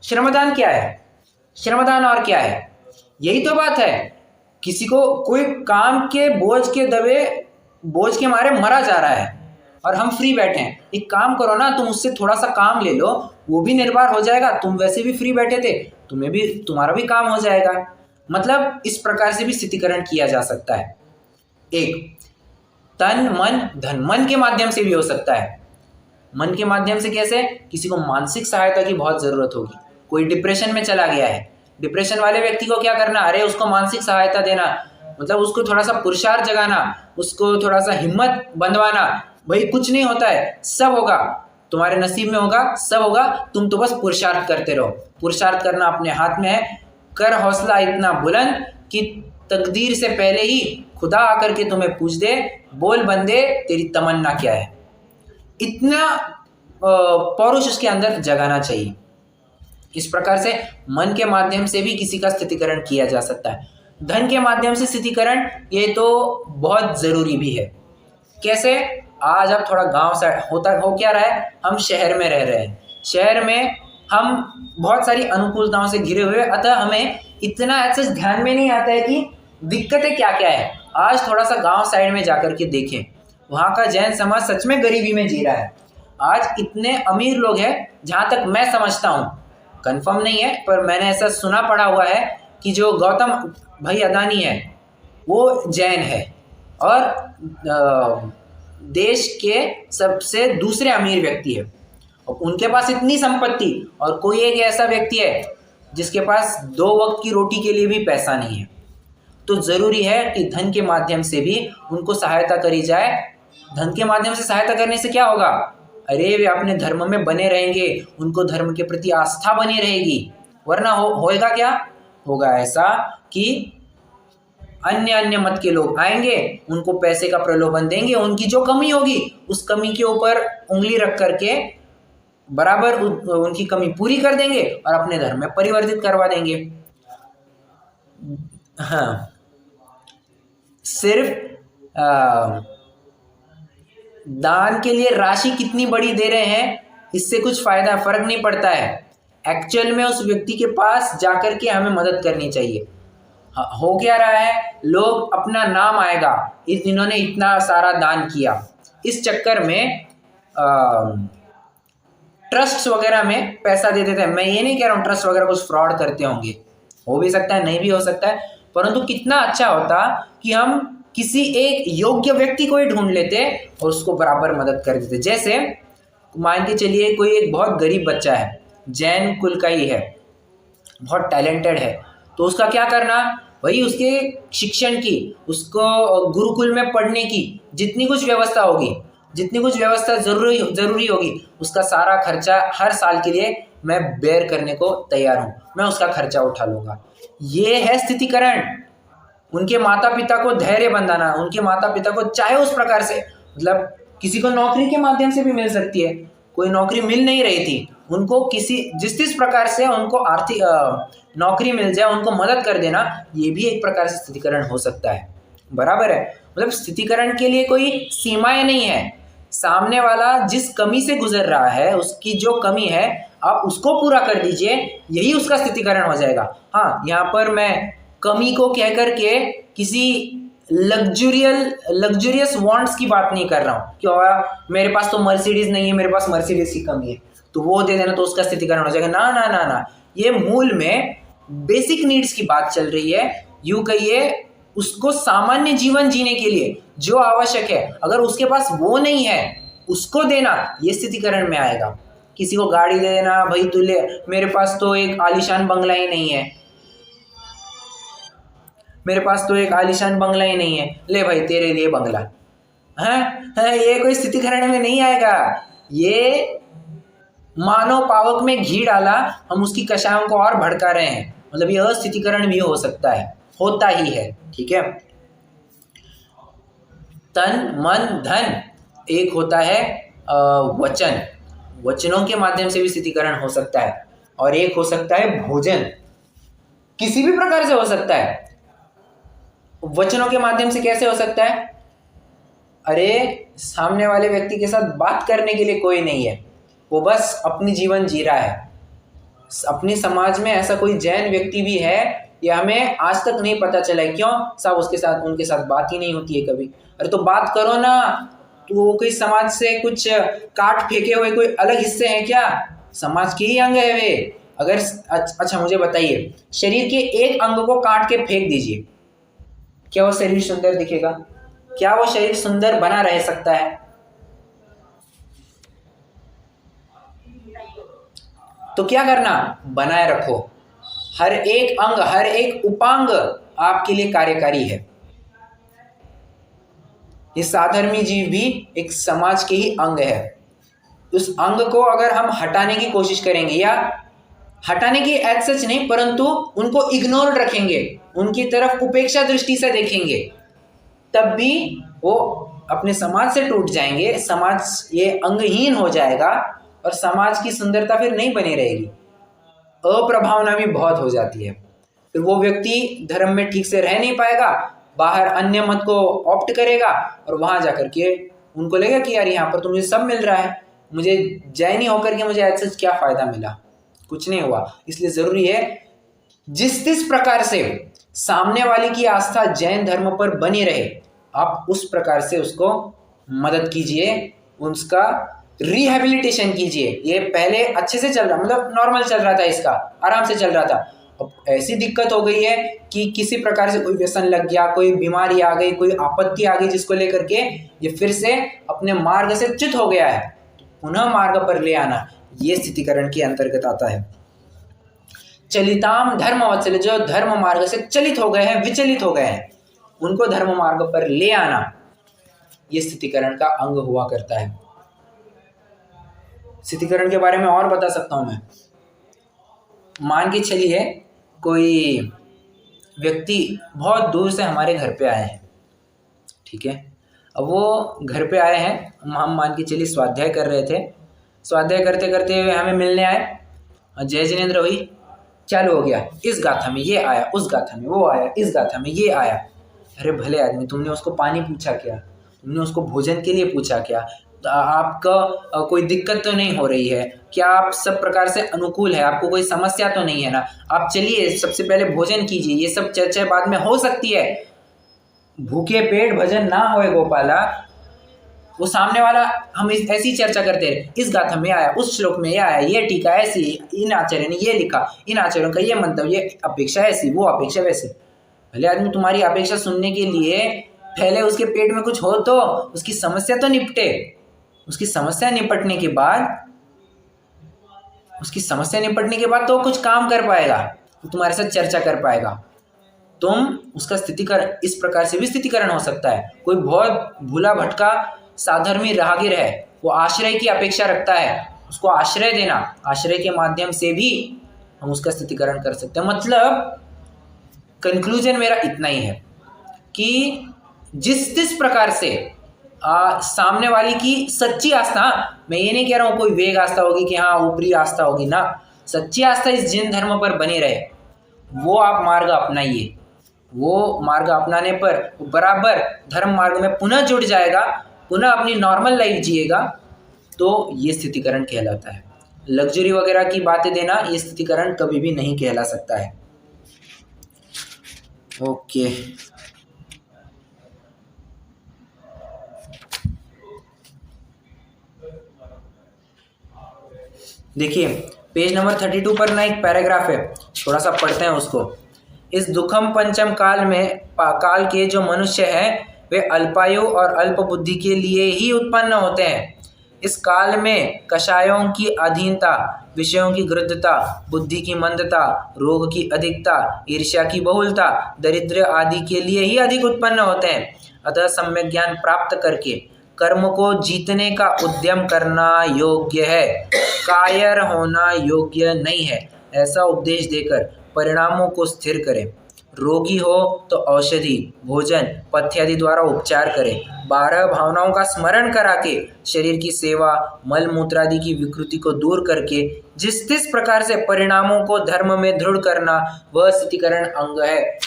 श्रमदान क्या है? श्रमदान और क्या है? यही तो बात है, किसी को कोई काम के बोझ के मारे मरा जा रहा है और हम फ्री बैठे हैं, एक काम करो ना, तुम उससे थोड़ा सा काम ले लो, वो भी निर्भर हो जाएगा, तुम वैसे भी फ्री बैठे थे, तुम्हारा भी काम हो जाएगा। मतलब इस प्रकार से भी स्थितिकरण किया जा सकता है। एक तन, मन, धन, मन के माध्यम से भी हो सकता है। मन के माध्यम से कैसे? किसी को मानसिक सहायता की बहुत जरूरत होगी, कोई डिप्रेशन में चला गया है, डिप्रेशन वाले व्यक्ति को क्या करना? अरे उसको मानसिक सहायता देना, मतलब उसको थोड़ा सा पुरुषार्थ जगाना, उसको थोड़ा सा हिम्मत बंधवाना। भाई कुछ नहीं होता है, सब होगा, तुम्हारे नसीब में होगा, सब होगा, तुम तो बस पुरुषार्थ करते रहो। पुरुषार्थ करना अपने हाथ में है, कर हौसला इतना बुलंद कि तकदीर से पहले ही खुदा आकर के तुम्हें पूछ दे, बोल बंदे तेरी तमन्ना क्या है। इतना पौरुष उसके अंदर जगाना चाहिए। इस प्रकार से मन के माध्यम से भी किसी का स्थितिकरण किया जा सकता है। धन के माध्यम से स्थितिकरण ये तो बहुत जरूरी भी है। कैसे? आज अब थोड़ा गांव से हो क्या रहा है, हम शहर में रह रहे हैं, शहर में हम बहुत सारी अनुकूलताओं से घिरे हुए, अतः हमें इतना ऐसा ध्यान में नहीं आता है कि दिक्कतें क्या क्या है। आज थोड़ा सा गांव साइड में जाकर के देखें, वहाँ का जैन समाज सच में गरीबी में जी रहा है। आज इतने अमीर लोग हैं, जहाँ तक मैं समझता हूँ, कंफर्म नहीं है पर मैंने ऐसा सुना पड़ा हुआ है कि जो गौतम भाई अदानी है वो जैन है और देश के सबसे दूसरे अमीर व्यक्ति है, और उनके पास इतनी संपत्ति, और कोई एक ऐसा व्यक्ति है जिसके पास 2 वक्त की रोटी के लिए भी पैसा नहीं है। तो ज़रूरी है कि धन के माध्यम से भी उनको सहायता करी जाए। धन के माध्यम से सहायता करने से क्या होगा? अरे वे अपने धर्म में बने रहेंगे, उनको धर्म के प्रति आस्था बनी रहेगी, वरना होएगा क्या? होगा ऐसा कि अन्य मत के लोग आएंगे, उनको पैसे का प्रलोभन देंगे, उनकी जो कमी होगी उस कमी के ऊपर उंगली रख करके बराबर उनकी कमी पूरी कर देंगे और अपने धर्म में परिवर्तित करवा देंगे। हाँ, सिर्फ दान के लिए राशि कितनी बड़ी दे रहे हैं इससे कुछ फर्क नहीं पड़ता है। एक्चुअल में उस व्यक्ति के पास जाकर के हमें मदद करनी चाहिए। हो क्या रहा है, लोग अपना नाम आएगा, इन्होंने इतना सारा दान किया, इस चक्कर में ट्रस्ट वगैरह में पैसा दे देते हैं। मैं ये नहीं कह रहा हूँ ट्रस्ट वगैरह कुछ फ्रॉड करते होंगे, हो भी सकता है, नहीं भी हो सकता है, परंतु कितना अच्छा होता कि हम किसी एक योग्य व्यक्ति को ही ढूंढ लेते और उसको बराबर मदद कर देते। जैसे मान के चलिए कोई एक बहुत गरीब बच्चा है, जैन कुल का ही है, बहुत टैलेंटेड है, तो उसका क्या करना? वही उसके शिक्षण की, उसको गुरुकुल में पढ़ने की जितनी कुछ व्यवस्था होगी, जितनी कुछ व्यवस्था जरूरी होगी, उसका सारा खर्चा हर साल के लिए मैं बेयर करने को तैयार हूँ, मैं उसका खर्चा उठा लूँगा। ये है स्थितिकरण। उनके माता पिता को धैर्य बंधाना, उनके माता पिता को चाहे उस प्रकार से, मतलब किसी को नौकरी के माध्यम से भी मिल सकती है, कोई नौकरी मिल नहीं रही थी, उनको जिस प्रकार से उनको आर्थिक नौकरी मिल जाए, उनको मदद कर देना, ये भी एक प्रकार से स्थितिकरण हो सकता है। बराबर है, मतलब स्थितिकरण के लिए कोई सीमाएं नहीं है। सामने वाला जिस कमी से गुजर रहा है, उसकी जो कमी है आप उसको पूरा कर दीजिए, यही उसका स्थितिकरण हो जाएगा। हाँ, यहाँ पर मैं कमी को कह करके किसी लग्जूरियस वांट्स की बात नहीं कर रहा हूँ कि मेरे पास तो मर्सिडीज नहीं है, मेरे पास मर्सिडीज की कमी है तो वो दे देना तो उसका स्थितिकरण हो जाएगा। ना ना ना ना, ये मूल में बेसिक नीड्स की बात चल रही है। यूं कहिए उसको सामान्य जीवन जीने के लिए जो आवश्यक है, अगर उसके पास वो नहीं है उसको देना, ये स्थितिकरण में आएगा। किसी को गाड़ी दे देना, भाई तू ले, मेरे पास तो एक आलीशान बंगला ही नहीं है, मेरे पास तो एक आलीशान बंगला ही नहीं है, ले भाई तेरे लिए बंगला। हाँ, ये कोई स्थितिकरण में नहीं आएगा। ये मानव पावक में घी डाला, हम उसकी कषायों को और भड़का रहे हैं। मतलब ये अस्थितिकरण भी हो सकता है, होता ही है। ठीक है। तन मन धन, एक होता है वचन, वचनों के माध्यम से भी स्थितिकरण हो सकता है, और एक हो सकता है भोजन, किसी भी प्रकार से हो सकता है। वचनों के माध्यम से कैसे हो सकता है? अरे सामने वाले व्यक्ति के साथ बात करने के लिए कोई नहीं है, वो बस अपनी जीवन जी रहा है। अपने समाज में ऐसा कोई जैन व्यक्ति भी है, ये हमें आज तक नहीं पता चला है। क्यों? सब उनके साथ बात ही नहीं होती है कभी। अरे तो बात करो ना, तो वो कोई समाज से कुछ काट फेंके हुए कोई अलग हिस्से हैं क्या? समाज के ही अंग है वे। अगर अच्छा मुझे बताइए, शरीर के एक अंग को काट के फेंक दीजिए, क्या वो शरीर सुंदर दिखेगा? क्या वो शरीर सुंदर बना रह सकता है? तो क्या करना? बनाए रखो। हर एक अंग, हर एक उपांग आपके लिए कार्यकारी है। ये साधर्मी जीव भी एक समाज के ही अंग है। उस अंग को अगर हम हटाने की कोशिश करेंगे, या हटाने की एज सच नहीं, परंतु उनको इग्नोर रखेंगे, उनकी तरफ उपेक्षा दृष्टि से देखेंगे, तब भी वो अपने समाज से टूट जाएंगे। समाज ये अंगहीन हो जाएगा और समाज की सुंदरता फिर नहीं बनी रहेगी। अप्रभावना भी बहुत हो जाती है। फिर वो व्यक्ति धर्म में ठीक से रह नहीं पाएगा, बाहर अन्य मत को ऑप्ट करेगा, और वहां जाकर के उनको लगेगा कि यार यहाँ पर तो मुझे सब मिल रहा है, मुझे जैनी होकर के मुझे ऐसा क्या फायदा मिला? कुछ नहीं हुआ। इसलिए जरूरी है जिस प्रकार से सामने वाले की आस्था जैन धर्म पर बनी रहे, आप उस प्रकार से उसको मदद कीजिए, उसका रिहेबिलिटेशन कीजिए। ये पहले अच्छे से चल रहा, मतलब नॉर्मल चल रहा था, इसका आराम से चल रहा था। अब ऐसी दिक्कत हो गई है कि किसी प्रकार से कोई व्यसन लग गया, कोई बीमारी आ गई, कोई आपत्ति आ गई, जिसको लेकर के ये फिर से अपने मार्ग से च्युत हो गया है। पुनः मार्ग पर ले आना, ये स्थितिकरण के अंतर्गत आता है। चलिताम धर्म वत्सल, जो धर्म मार्ग से चलित हो गए हैं, विचलित हो गए हैं, उनको धर्म मार्ग पर ले आना, ये स्थितिकरण का अंग हुआ करता है। स्थितिकरण के बारे में और बता सकता हूं मैं। मान के चलिए कोई व्यक्ति बहुत दूर से हमारे घर पे आए हैं, ठीक है। अब वो घर पे आए हैं, हम मान के चलिए स्वाध्याय कर रहे थे, स्वाध्याय करते करते हुए हमें मिलने आए, जय जिनेन्द्र हुई, चालू हो गया, इस गाथा में ये आया, उस गाथा में वो आया, इस गाथा में ये आया। अरे भले आदमी, तुमने उसको पानी पूछा क्या? तुमने उसको भोजन के लिए पूछा क्या? आपका कोई दिक्कत तो नहीं हो रही है क्या? आप सब प्रकार से अनुकूल है, आपको कोई समस्या तो नहीं है ना? आप चलिए सबसे पहले भोजन कीजिए, ये सब चर्चा बाद में हो सकती है। भूखे पेट भजन ना होए गोपाला, वो सामने वाला हम ऐसी चर्चा करते हैं, इस गाथा में आया, उस श्लोक में ये आया, ये टीका ऐसी, इन आचार्य ने ये लिखा, इन आचार्यों का ये मंतव्य, ये अपेक्षा ऐसी, वो अपेक्षा वैसे। भले आदमी तुम्हारी अपेक्षा सुनने के लिए पहले उसके पेट में कुछ हो तो उसकी समस्या तो निपटे, उसकी समस्या निपटने के बाद तो कुछ काम कर पाएगा, तो तुम्हारे साथ चर्चा कर पाएगा। तुम उसका स्थितिकरण, इस प्रकार से भी स्थितिकरण हो सकता है। कोई बहुत भूला भटका साधर्मी राहगीर है, वो आश्रय की अपेक्षा रखता है, उसको आश्रय देना, आश्रय के माध्यम से भी हम उसका स्थितिकरण कर सकते हैं। मतलब कंक्लूजन मेरा इतना ही है कि जिस प्रकार से सामने वाले की सच्ची आस्था, मैं ये नहीं कह रहा हूँ कोई वेग आस्था होगी कि हाँ ऊपरी आस्था होगी ना, सच्ची आस्था इस जिन धर्म पर बनी रहे, वो आप मार्ग अपनाइए। वो मार्ग अपनाने पर बराबर धर्म मार्ग में पुनः जुड़ जाएगा, पुनः अपनी नॉर्मल लाइफ जिएगा, तो ये स्थितिकरण कहलाता है। लग्जरी वगैरह की बातें देना, ये स्थितिकरण कभी भी नहीं कहला सकता है। ओके, देखिए पेज नंबर 32 पर ना एक पैराग्राफ है, थोड़ा सा पढ़ते हैं उसको। इस दुखम पंचम काल के जो मनुष्य हैं वे अल्पायु और अल्प बुद्धि के लिए ही उत्पन्न होते हैं। इस काल में कषायों की अधीनता, विषयों की गृद्धता, बुद्धि की मंदता, रोग की अधिकता, ईर्ष्या की बहुलता, दरिद्र आदि के लिए ही अधिक उत्पन्न होते हैं। अतः सम्यक ज्ञान प्राप्त करके कर्म को जीतने का उद्यम करना योग्य है, कायर होना योग्य नहीं है, ऐसा उपदेश देकर परिणामों को स्थिर करें। रोगी हो तो औषधि, भोजन, पथ्यादि द्वारा उपचार करें। 12 भावनाओं का स्मरण करा के शरीर की सेवा, मल मूत्रादि की विकृति को दूर करके जिस प्रकार से परिणामों को धर्म में दृढ़ करना, वह स्थितिकरण अंग है।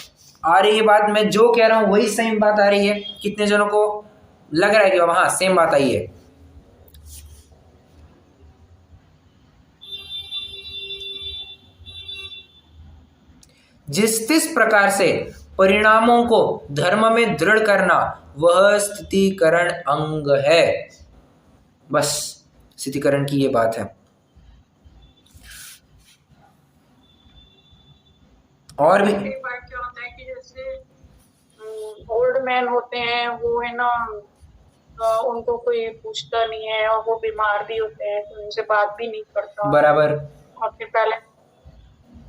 आ रही है बात? मैं जो कह रहा हूँ वही सेम बात आ रही है? कितने जनों को लग रहा है कि हाँ सेम बात आई है? जिस प्रकार से परिणामों को धर्म में दृढ़ करना, वह स्थितिकरण अंग है। बस स्थितिकरण की ये बात है। और भी कई बार क्या होता है कि जैसे ओल्ड मैन होते हैं, वो है ना, उनको कोई पूछता नहीं है और वो बीमार भी होते हैं तो उनसे बात भी नहीं करता। बराबर। और फिर पहले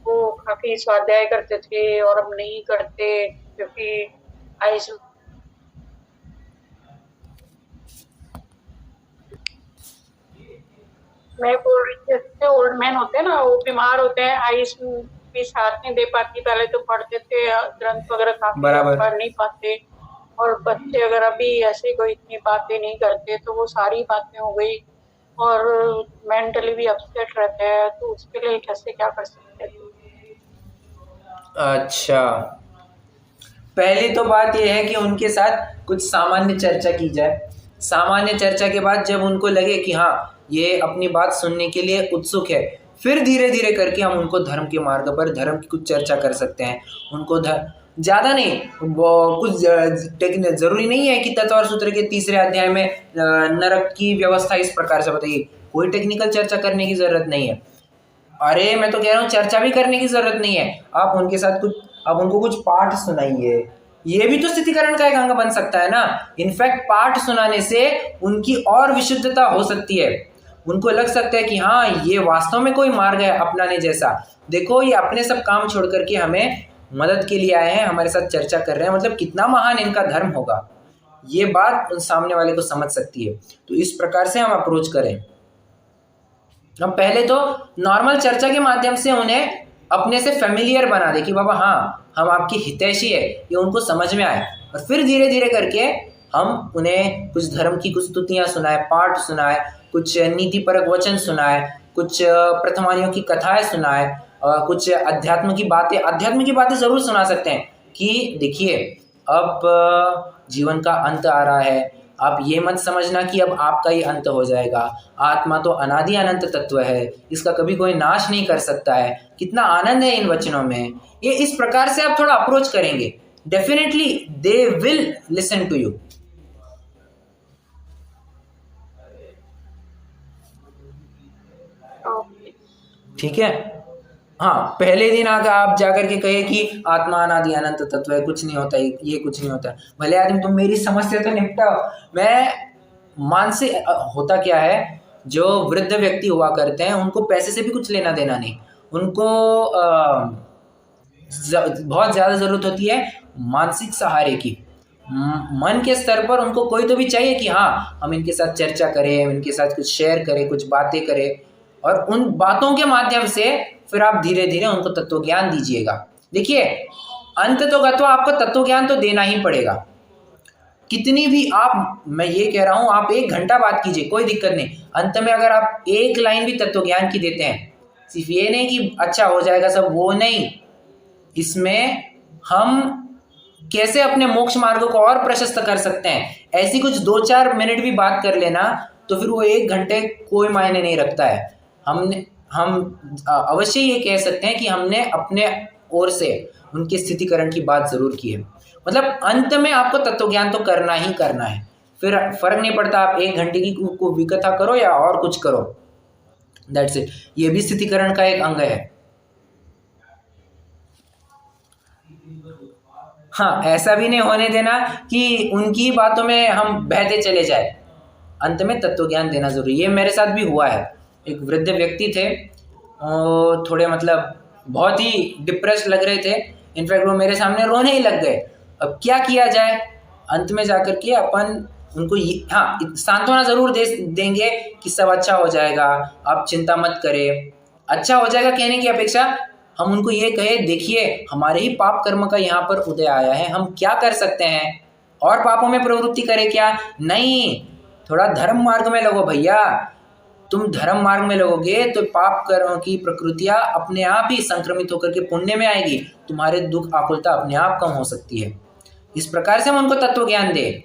वो काफी स्वाध्याय करते थे और अब नहीं करते क्योंकि आइस मैं बोल रही थी, जैसे ओल्ड मैन होते हैं ना, वो बीमार होते हैं, आइस भी साथ नहीं दे पाती। पहले तो पढ़ते थे ग्रंथ वगैरह, काफी बराबर। पढ़ नहीं पाते। और बच्चे अगर अभी ऐसे कोई इतनी बातें नहीं करते तो वो सारी बातें हो गई और मेंटली भी अपसेट रहते हैं, तो उसके लिए कैसे क्या कर सकते हैं? अच्छा, पहली तो बात यह है कि उनके साथ कुछ सामान्य चर्चा की जाए। सामान्य चर्चा के बाद जब उनको लगे कि हाँ ये अपनी बात सुनने के लिए उत्सुक है, फिर धीरे धीरे करके हम उनको धर्म के मार्ग पर धर्म की कुछ चर्चा कर सकते हैं। उनको ज़्यादा नहीं, वो कुछ ज़रूरी नहीं है कि तत्व सूत्र के 3रे अध्याय में नरक की व्यवस्था इस प्रकार से बताइए, कोई टेक्निकल चर्चा करने की ज़रूरत नहीं है। अरे मैं तो कह रहा हूँ चर्चा भी करने की ज़रूरत नहीं है। आप उनके साथ आप उनको कुछ पाठ सुनाइए, ये भी तो स्थितिकरण का एक अंग बन सकता है ना। इनफैक्ट पाठ सुनाने से उनकी और विशुद्धता हो सकती है। उनको लग सकता है कि हाँ ये वास्तव में कोई मार्ग है अपनाने जैसा। देखो ये अपने सब काम छोड़ करके हमें मदद के लिए आए हैं, हमारे साथ चर्चा कर रहे हैं, मतलब कितना महान इनका धर्म होगा। ये बात उन सामने वाले को समझ सकती है। तो इस प्रकार से हम अप्रोच करें। हम पहले तो नॉर्मल चर्चा के माध्यम से उन्हें अपने से फेमिलियर बना दे कि बाबा हाँ हम आपकी हितैषी है, ये उनको समझ में आए। और फिर धीरे धीरे करके हम उन्हें कुछ धर्म की कुछ स्तुतियाँ सुनाए, पाठ सुनाए, कुछ नीतिपरक वचन सुनाए, कुछ प्रथमानियों की कथाएं सुनाए, कुछ अध्यात्म की बातें ज़रूर सुना सकते हैं कि देखिए अब जीवन का अंत आ रहा है, आप ये मत समझना कि अब आपका ही अंत हो जाएगा। आत्मा तो अनादि अनंत तत्व है, इसका कभी कोई नाश नहीं कर सकता है। कितना आनंद है इन वचनों में। ये इस प्रकार से आप थोड़ा अप्रोच करेंगे, definitely they will listen to you. ठीक है। हाँ, पहले दिन आकर आप जाकर के कहे कि आत्मा अनादि अनंत तत्व है, कुछ नहीं होता, ये कुछ नहीं होता। भले आदमी तुम मेरी समस्या तो निपटाओ। मैं मानसिक होता क्या है, जो वृद्ध व्यक्ति हुआ करते हैं उनको पैसे से भी कुछ लेना देना नहीं। उनको बहुत ज़्यादा ज़रूरत होती है मानसिक सहारे की। मन के स्तर पर उनको कोई तो भी चाहिए कि हाँ हम इनके साथ चर्चा करें, इनके साथ कुछ शेयर करें, कुछ बातें करें, और उन बातों के माध्यम से फिर आप धीरे धीरे उनको तत्व ज्ञान दीजिएगा। देखिए अंत तो गत्वा आपको तत्व ज्ञान तो देना ही पड़ेगा। कितनी भी मैं ये कह रहा हूँ आप 1 घंटा बात कीजिए, कोई दिक्कत नहीं। अंत में अगर आप 1 लाइन भी तत्व ज्ञान की देते हैं, सिर्फ ये नहीं कि अच्छा हो जाएगा सब, वो नहीं। इसमें हम कैसे अपने मोक्ष मार्ग को और प्रशस्त कर सकते हैं, ऐसी कुछ 2-4 मिनट भी बात कर लेना तो फिर वो 1 घंटे कोई मायने नहीं रखता है। हम अवश्य ये कह सकते हैं कि हमने अपने ओर से उनके स्थितिकरण की बात ज़रूर की है। मतलब अंत में आपको तत्वज्ञान तो करना ही करना है, फिर फर्क नहीं पड़ता आप 1 घंटे की को विकथा करो या और कुछ करो, दैट्स इट। ये भी स्थितिकरण का एक अंग है। हाँ, ऐसा भी नहीं होने देना कि उनकी बातों में हम बहते चले जाए, अंत में तत्वज्ञान देना जरूरी। ये मेरे साथ भी हुआ है। एक वृद्ध व्यक्ति थे, थोड़े मतलब बहुत ही डिप्रेस लग रहे थे। इनफैक्ट वो मेरे सामने रोने ही लग गए। अब क्या किया जाए, अंत में जाकर के अपन उनको हाँ सांत्वना ज़रूर देंगे कि सब अच्छा हो जाएगा, आप चिंता मत करें। अच्छा हो जाएगा कहने की अपेक्षा हम उनको ये कहे, देखिए हमारे ही पाप कर्म का यहाँ पर उदय आया है, हम क्या कर सकते हैं, और पापों में प्रवृत्ति करें क्या? नहीं, थोड़ा धर्म मार्ग में लगो भैया। तुम धर्म मार्ग में लगोगे तो पाप कर्म की प्रकृतियाँ अपने आप ही संक्रमित होकर के पुण्य में आएगी, तुम्हारे दुख आकुलता अपने आप कम हो सकती है। इस प्रकार से हम उनको तत्व ज्ञान दे।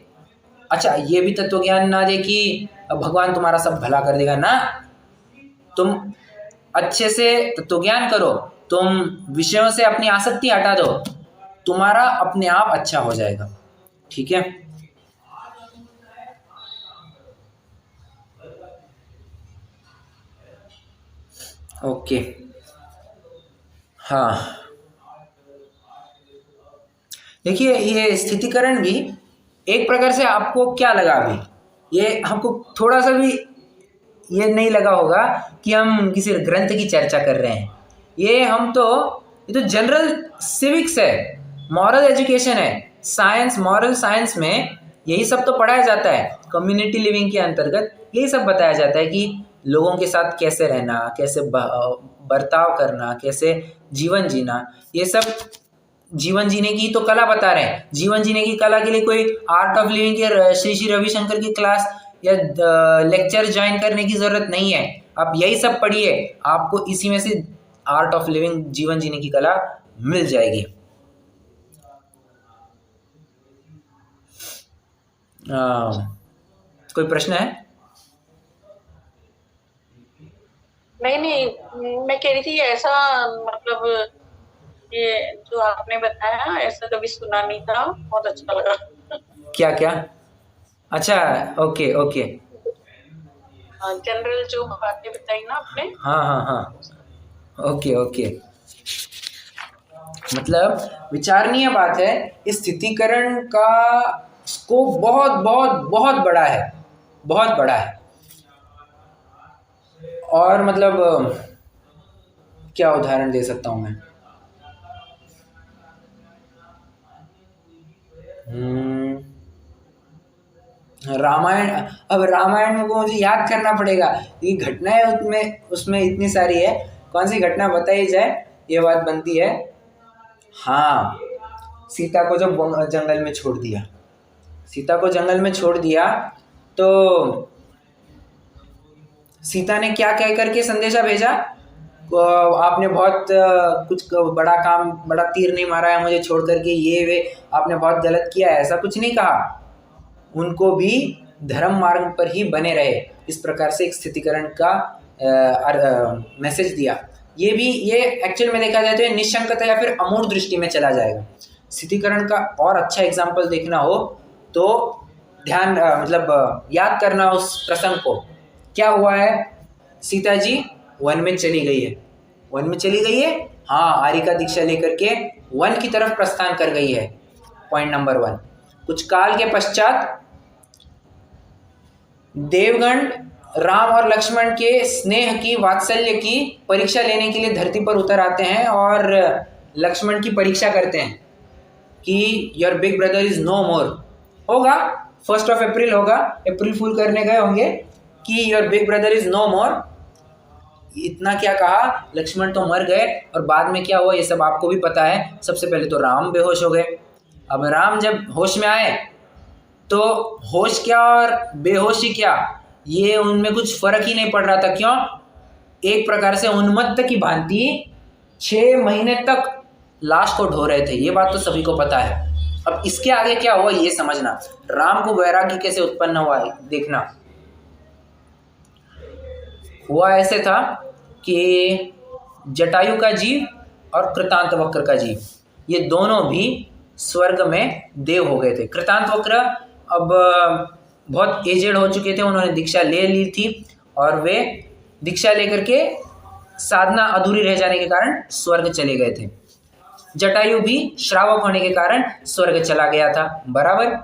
अच्छा, ये भी तत्व ज्ञान ना दे कि भगवान तुम्हारा सब भला कर देगा ना, तुम अच्छे से तत्व ज्ञान करो, तुम विषयों से अपनी आसक्ति हटा दो, तुम्हारा अपने आप अच्छा हो जाएगा। ठीक है, ओके। हाँ, देखिए ये स्थितिकरण भी एक प्रकार से आपको क्या लगा अभी, ये हमको थोड़ा सा भी ये नहीं लगा होगा कि हम किसी ग्रंथ की चर्चा कर रहे हैं। ये तो जनरल सिविक्स है, मॉरल एजुकेशन है, साइंस, मॉरल साइंस में यही सब तो पढ़ाया जाता है। कम्युनिटी लिविंग के अंतर्गत यही सब बताया जाता है कि लोगों के साथ कैसे रहना, कैसे बर्ताव करना, कैसे जीवन जीना, ये सब जीवन जीने की तो कला बता रहे हैं। जीवन जीने की कला के लिए कोई आर्ट ऑफ लिविंग के श्री श्री रविशंकर की क्लास या लेक्चर ज्वाइन करने की जरूरत नहीं है। आप यही सब पढ़िए, आपको इसी में से आर्ट ऑफ लिविंग, जीवन जीने की कला मिल जाएगी। कोई प्रश्न है? नहीं, मैं कह रही थी ऐसा, मतलब ये जो आपने बताया ऐसा कभी सुना नहीं था, बहुत अच्छा लगा। क्या क्या? अच्छा, ओके ओके, जनरल जो बातें बताई ना आपने। हाँ हाँ हाँ, ओके ओके। मतलब विचारणीय बात है, इस स्थितिकरण का स्कोप बहुत बहुत बहुत बड़ा है, बहुत बड़ा है। और मतलब क्या उदाहरण दे सकता हूँ मैं? रामायण, अब रामायण को मुझे याद करना पड़ेगा, ये घटनाएं उसमें इतनी सारी है, कौन सी घटना बताई जाए, ये बात बनती है। हाँ, सीता को जब जंगल में छोड़ दिया, सीता को जंगल में छोड़ दिया तो सीता ने क्या कह करके संदेशा भेजा, आपने बहुत कुछ बड़ा काम, बड़ा तीर नहीं मारा है मुझे छोड़ करके, ये वे आपने बहुत गलत किया है, ऐसा कुछ नहीं कहा। उनको भी धर्म मार्ग पर ही बने रहे, इस प्रकार से एक स्थितिकरण का मैसेज दिया। ये एक्चुअल में देखा जाए तो ये निशंकता या फिर अमूढ़ दृष्टि में चला जाएगा। स्थितिकरण का और अच्छा एग्जाम्पल देखना हो तो ध्यान मतलब याद करना उस प्रसंग को। क्या हुआ है, सीता जी वन में चली गई है, वन में चली गई है, हाँ, आर्य का दीक्षा लेकर के वन की तरफ प्रस्थान कर गई है, पॉइंट नंबर 1। कुछ काल के पश्चात देवगण राम और लक्ष्मण के स्नेह की, वात्सल्य की परीक्षा लेने के लिए धरती पर उतर आते हैं और लक्ष्मण की परीक्षा करते हैं कि your big brother is no more. होगा 1 अप्रैल होगा, अप्रैल फूल करने गए होंगे कि your big brother is no more. इतना क्या कहा, लक्ष्मण तो मर गए, और बाद में क्या हुआ ये सब आपको भी पता है। सबसे पहले तो राम बेहोश हो गए। अब राम जब होश में आए तो होश क्या और बेहोशी क्या, ये उनमें कुछ फर्क ही नहीं पड़ रहा था। क्यों? एक प्रकार से उन्मत्त की भांति 6 महीने तक लाश को ढो रहे थे, ये बात तो सभी को पता है। अब इसके आगे क्या हुआ ये समझना, राम को वैराग्य कैसे उत्पन्न हुआ है देखना। हुआ ऐसे था कि जटायु का जीव और कृतांतवक्र का जीव, ये दोनों भी स्वर्ग में देव हो गए थे। कृतांतवक्र अब बहुत एजेड हो चुके थे, उन्होंने दीक्षा ले ली थी और वे दीक्षा लेकर के साधना अधूरी रह जाने के कारण स्वर्ग चले गए थे। जटायु भी श्रावक होने के कारण स्वर्ग चला गया था, बराबर।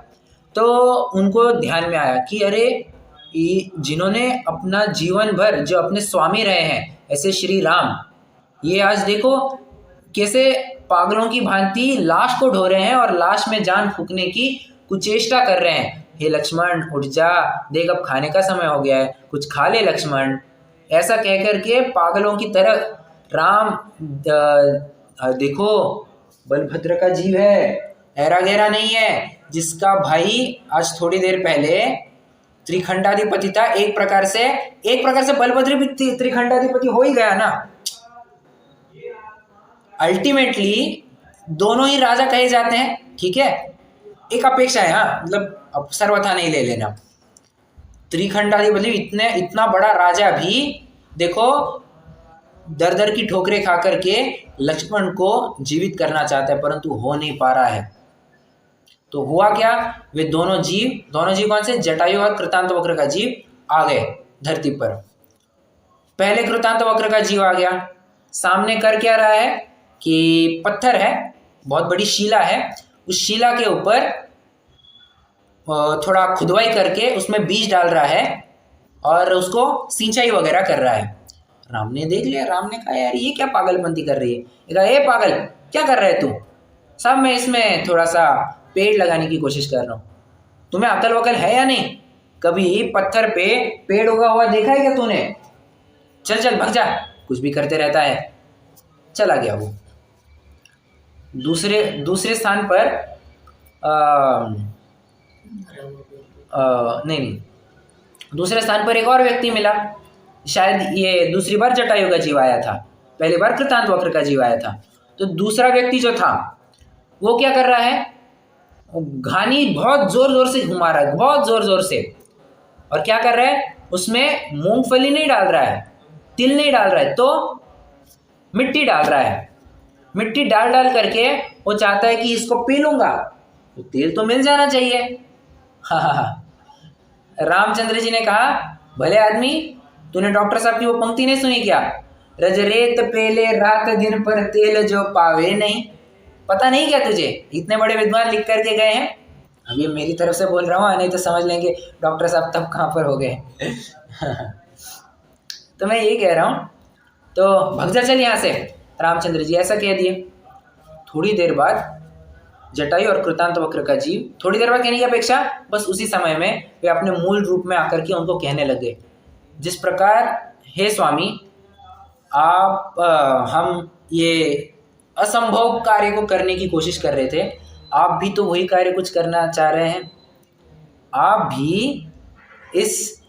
तो उनको ध्यान में आया कि अरे जिन्होंने अपना जीवन भर जो अपने स्वामी रहे हैं, ऐसे श्री राम, ये आज देखो कैसे पागलों की भांति लाश को ढो रहे हैं और लाश में जान फूकने की कुचेष्टा कर रहे हैं। हे लक्ष्मण उठ जा, देख अब खाने का समय हो गया है, कुछ खा ले लक्ष्मण। ऐसा कह कर के पागलों की तरह राम देखो बलभद्र का जीव है, ऐरा गहरा नहीं है, जिसका भाई आज थोड़ी देर पहले त्रिखंडाधिपति था। एक प्रकार से बलभद्र भी त्रिखंडाधिपति हो ही गया ना। अल्टीमेटली दोनों ही राजा कहे जाते हैं, ठीक है, एक अपेक्षा है, हाँ, मतलब अब सर्वथा नहीं ले लेना। त्रिखंडाधिपति इतना बड़ा राजा भी देखो दर दर की ठोकरें खा करके लक्ष्मण को जीवित करना चाहता है, परंतु हो नहीं पा रहा है। तो हुआ क्या, वे दोनों जीव कौन से, जटायु और कृतांतवक्र का जीव आ गए धरती पर। पहले कृतांतवक्र का जीव आ गया, सामने कर क्या रहा है कि पत्थर है, बहुत बड़ी शिला है, उस शिला के ऊपर थोड़ा खुदवाई करके उसमें बीज डाल रहा है और उसको सिंचाई वगैरह कर रहा है। राम ने देख लिया, राम ने कहा यार ये क्या पागलपंती कर रही है। कहा ए पागल क्या कर रहा है तू, सब मैं इसमें थोड़ा सा पेड़ लगाने की कोशिश कर रहा हूँ, तुम्हें अकल वकल है या नहीं, कभी पत्थर पे पेड़ उगा हुआ देखा है क्या तूने, चल चल भाग जा, कुछ भी करते रहता है। चला गया वो। दूसरे स्थान पर नहीं, दूसरे स्थान पर एक और व्यक्ति मिला, शायद ये दूसरी बार जटायु का जीव आया था, पहली बार कृतांतवक्र का जीव आया था। तो दूसरा व्यक्ति जो था वो क्या कर रहा है, घानी बहुत जोर जोर से घुमा रहा है, बहुत जोर जोर से, और क्या कर रहा है, उसमें मूंगफली नहीं डाल रहा है, तिल नहीं डाल रहा है, तो मिट्टी डाल रहा है। मिट्टी डाल करके वो चाहता है कि इसको पी लूंगा तो तेल तो मिल जाना चाहिए। हाँ, रामचंद्र जी ने कहा भले आदमी, तूने डॉक्टर साहब की वो पंक्ति नहीं सुनी क्या, रजरेत पेले रात दिन पर तेल जो पावे नहीं। पता नहीं क्या तुझे, इतने बड़े विद्वान लिख करके गए हैं। अब ये मेरी तरफ से बोल रहा हूँ, नहीं तो समझ लेंगे डॉक्टर साहब तब कहाँ पर हो गए। तो मैं ये कह रहा हूँ, तो भग जा चल यहाँ से, रामचंद्र जी ऐसा कह दिए। थोड़ी देर बाद जटायु और कृतांतवक्र का जीव, थोड़ी देर बाद कहने की अपेक्षा बस उसी समय में वे अपने मूल रूप में आकर के उनको कहने लगे, जिस प्रकार हे स्वामी आप हम ये असंभव कार्य को करने की कोशिश कर रहे थे, आप भी तो वही कार्य कुछ करना चाह रहे हैं। आप भी इस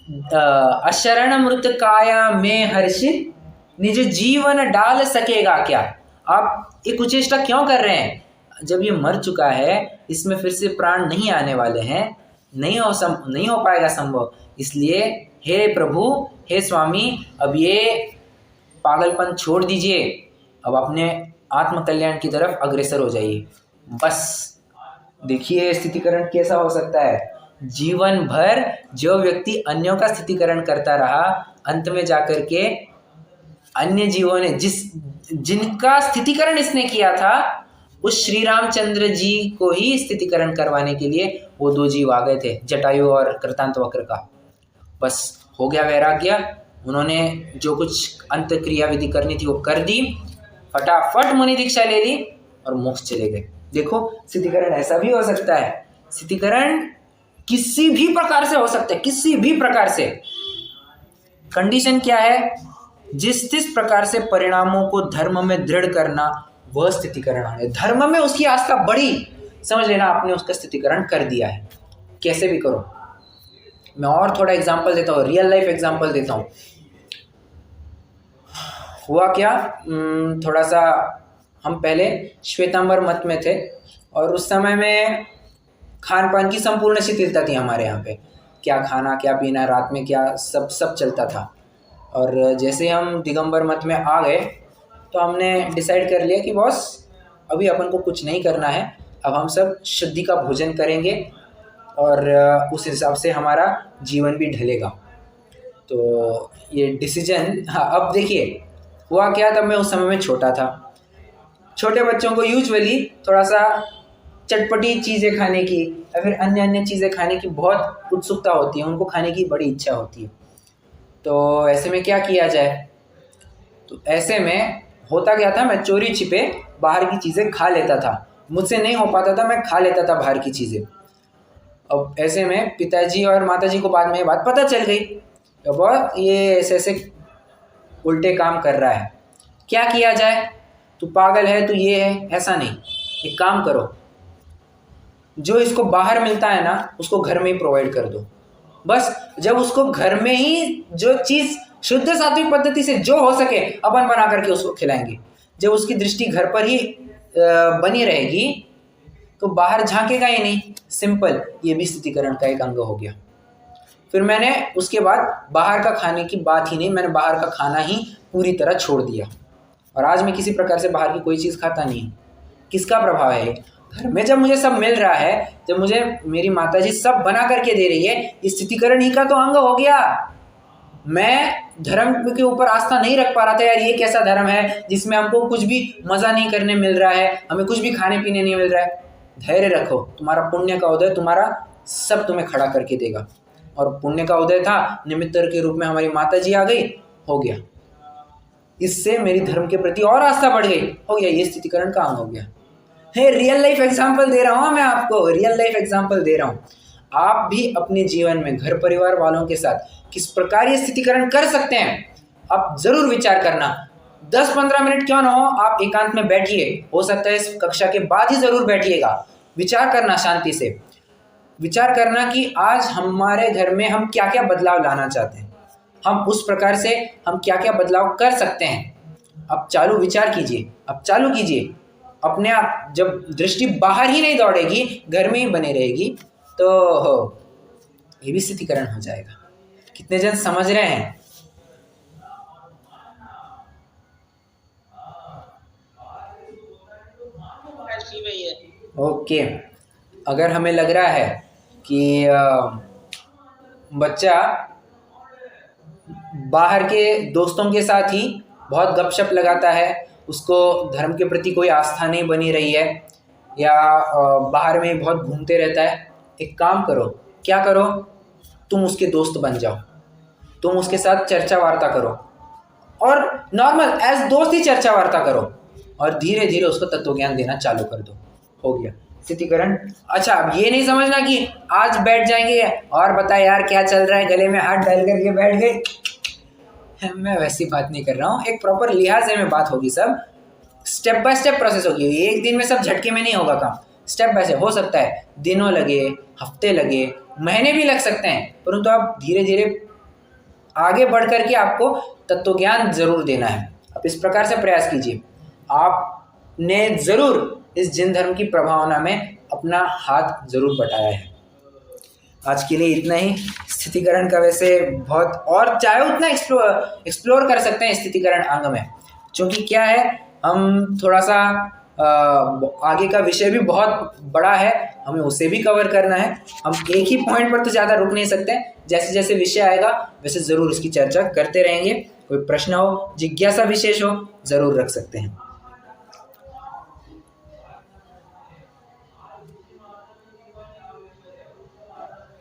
अशरण मृत काया में हर्षित निज जीवन डाल सकेगा क्या। आप ये कुचेष्टा क्यों कर रहे हैं, जब ये मर चुका है इसमें फिर से प्राण नहीं आने वाले हैं, नहीं हो पाएगा संभव। इसलिए हे प्रभु, हे स्वामी, अब ये पागलपन छोड़ दीजिए, अब अपने आत्मकल्याण की तरफ अग्रसर हो जाइए। बस देखिए स्थितिकरण कैसा हो सकता है। जीवन भर जो व्यक्ति अन्यों का स्थितिकरण करता रहा, अंत में जाकर के अन्य जीवों ने जिनका स्थितिकरण इसने किया था, उस श्री रामचंद्र जी को ही स्थितिकरण करवाने के लिए वो दो जीव आ गए थे, जटायु और कृतांतवक्र का। बस हो गया वैराग्य, उन्होंने जो कुछ अंत क्रिया विधि करनी थी वो कर दी, फटाफट मुनि दीक्षा ले ली और मोक्ष चले गए। देखो स्थितिकरण ऐसा भी हो सकता है, स्थितिकरण किसी भी प्रकार से हो सकता है, किसी भी प्रकार से। कंडीशन क्या है, जिस प्रकार से परिणामों को धर्म में दृढ़ करना, वह स्थितिकरण है। धर्म में उसकी आस्था बढ़ी, समझ लेना आपने उसका स्थितिकरण कर दिया है। कैसे भी करो। मैं और थोड़ा एग्जांपल देता हूँ, रियल लाइफ एग्जांपल देता हूँ। हुआ क्या, थोड़ा सा हम पहले श्वेतांबर मत में थे और उस समय में खान पान की संपूर्ण शिथिलता थी हमारे यहाँ पे। क्या खाना, क्या पीना, रात में क्या, सब चलता था। और जैसे हम दिगंबर मत में आ गए तो हमने डिसाइड कर लिया कि बॉस अभी अपन को कुछ नहीं करना है, अब हम सब शुद्धि का भोजन करेंगे और उस हिसाब से हमारा जीवन भी ढलेगा। तो ये डिसीजन, हाँ अब देखिए हुआ क्या, तब मैं उस समय में छोटा था। छोटे बच्चों को यूजुअली थोड़ा सा चटपटी चीज़ें खाने की या फिर अन्य चीज़ें खाने की बहुत उत्सुकता होती है, उनको खाने की बड़ी इच्छा होती है। तो ऐसे में क्या किया जाए, तो ऐसे में होता क्या था, मैं चोरी छिपे बाहर की चीज़ें खा लेता था। मुझसे नहीं हो पाता था, मैं खा लेता था बाहर की चीज़ें। अब ऐसे में पिताजी और माताजी को बाद में ये बात पता चल गई, अब ये ऐसे ऐसे उल्टे काम कर रहा है, क्या किया जाए? तू पागल है, तू ये है, ऐसा नहीं। एक काम करो, जो इसको बाहर मिलता है ना उसको घर में ही प्रोवाइड कर दो। बस जब उसको घर में ही जो चीज़ शुद्ध सात्विक पद्धति से जो हो सके अपन बना करके उसको खिलाएंगे। जब उसकी दृष्टि घर पर ही बनी रहेगी तो बाहर झांकेगा ही नहीं। सिंपल, ये भी स्थितिकरण का एक अंग हो गया। फिर मैंने उसके बाद बाहर का खाने की बात ही नहीं, मैंने बाहर का खाना ही पूरी तरह छोड़ दिया और आज मैं किसी प्रकार से बाहर की कोई चीज़ खाता नहीं। किसका प्रभाव है? घर में जब मुझे सब मिल रहा है, जब मुझे मेरी माताजी सब बना करके दे रही है, इस स्थितिकरण ही का तो अंग हो गया। मैं धर्म के ऊपर आस्था नहीं रख पा रहा था, यार ये कैसा धर्म है जिसमें हमको कुछ भी मज़ा नहीं करने मिल रहा है, हमें कुछ भी खाने पीने नहीं मिल रहा है। धैर्य रखो, तुम्हारा पुण्य का उदय तुम्हारा सब तुम्हें खड़ा करके देगा। और पुण्य का उदय था, निमित्त के रूप में हमारी माताजी आ गई, हो गया। इससे मेरी धर्म के प्रति और आस्था बढ़ गई, हो गया, ये स्थितिकरण का अंग हो गया। है रियल लाइफ एग्जाम्पल दे रहा हूँ मैं आपको, रियल लाइफ एग्जाम्पल दे रहा हूँ। आप भी अपने जीवन में घर परिवार वालों के साथ किस प्रकार ये स्थितिकरण कर सकते हैं, आप जरूर विचार करना। 10-15 मिनट क्यों ना हो, आप एकांत में बैठिए, हो सकता है इस कक्षा के बाद ही जरूर बैठिएगा। विचार करना, शांति से विचार करना कि आज हमारे घर में हम क्या क्या बदलाव लाना चाहते हैं, हम उस प्रकार से हम क्या क्या बदलाव कर सकते हैं। अब चालू विचार कीजिए, अब चालू कीजिए। अपने आप जब दृष्टि बाहर ही नहीं दौड़ेगी, घर में ही बनी रहेगी, तो ये भी स्थितिकरण हो जाएगा। कितने जन समझ रहे हैं? ओके। अगर हमें लग रहा है कि बच्चा बाहर के दोस्तों के साथ ही बहुत गपशप लगाता है, उसको धर्म के प्रति कोई आस्था नहीं बनी रही है, या बाहर में बहुत घूमते रहता है, एक काम करो। क्या करो? तुम उसके दोस्त बन जाओ, तुम उसके साथ चर्चा वार्ता करो और नॉर्मल एज दोस्त ही चर्चा वार्ता करो और धीरे धीरे उसको तत्वज्ञान देना चालू कर दो। हो गया स्थितिकरण। अच्छा, अब ये नहीं समझना कि आज बैठ जाएंगे और बता यार क्या चल रहा है, गले में हाथ डाल करके बैठ गए। मैं वैसी बात नहीं कर रहा हूँ, एक प्रॉपर लिहाज में बात होगी, सब स्टेप बाय स्टेप प्रोसेस होगी। एक दिन में सब झटके में नहीं होगा काम, स्टेप बाय स्टेप। हो सकता है दिनों लगे, हफ्ते लगे, महीने भी लग सकते हैं, परंतु आप धीरे धीरे आगे बढ़ करके आपको तत्वज्ञान जरूर देना है। आप इस प्रकार से प्रयास कीजिए, आपने जरूर इस जिन धर्म की प्रभावना में अपना हाथ जरूर बटाया है। आज के लिए इतना ही। स्थितिकरण का वैसे बहुत और चाहे उतना एक्सप्लोर कर सकते हैं स्थितिकरण अंग में, क्योंकि क्या है, हम थोड़ा सा आगे का विषय भी बहुत बड़ा है, हमें उसे भी कवर करना है। हम एक ही पॉइंट पर तो ज़्यादा रुक नहीं सकते, जैसे जैसे विषय आएगा वैसे ज़रूर इसकी चर्चा करते रहेंगे। कोई प्रश्न हो, जिज्ञासा विशेष हो, ज़रूर रख सकते हैं।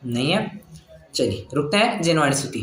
नहीं है? चलिए रुकते हैं। जिनवाणी स्तुति।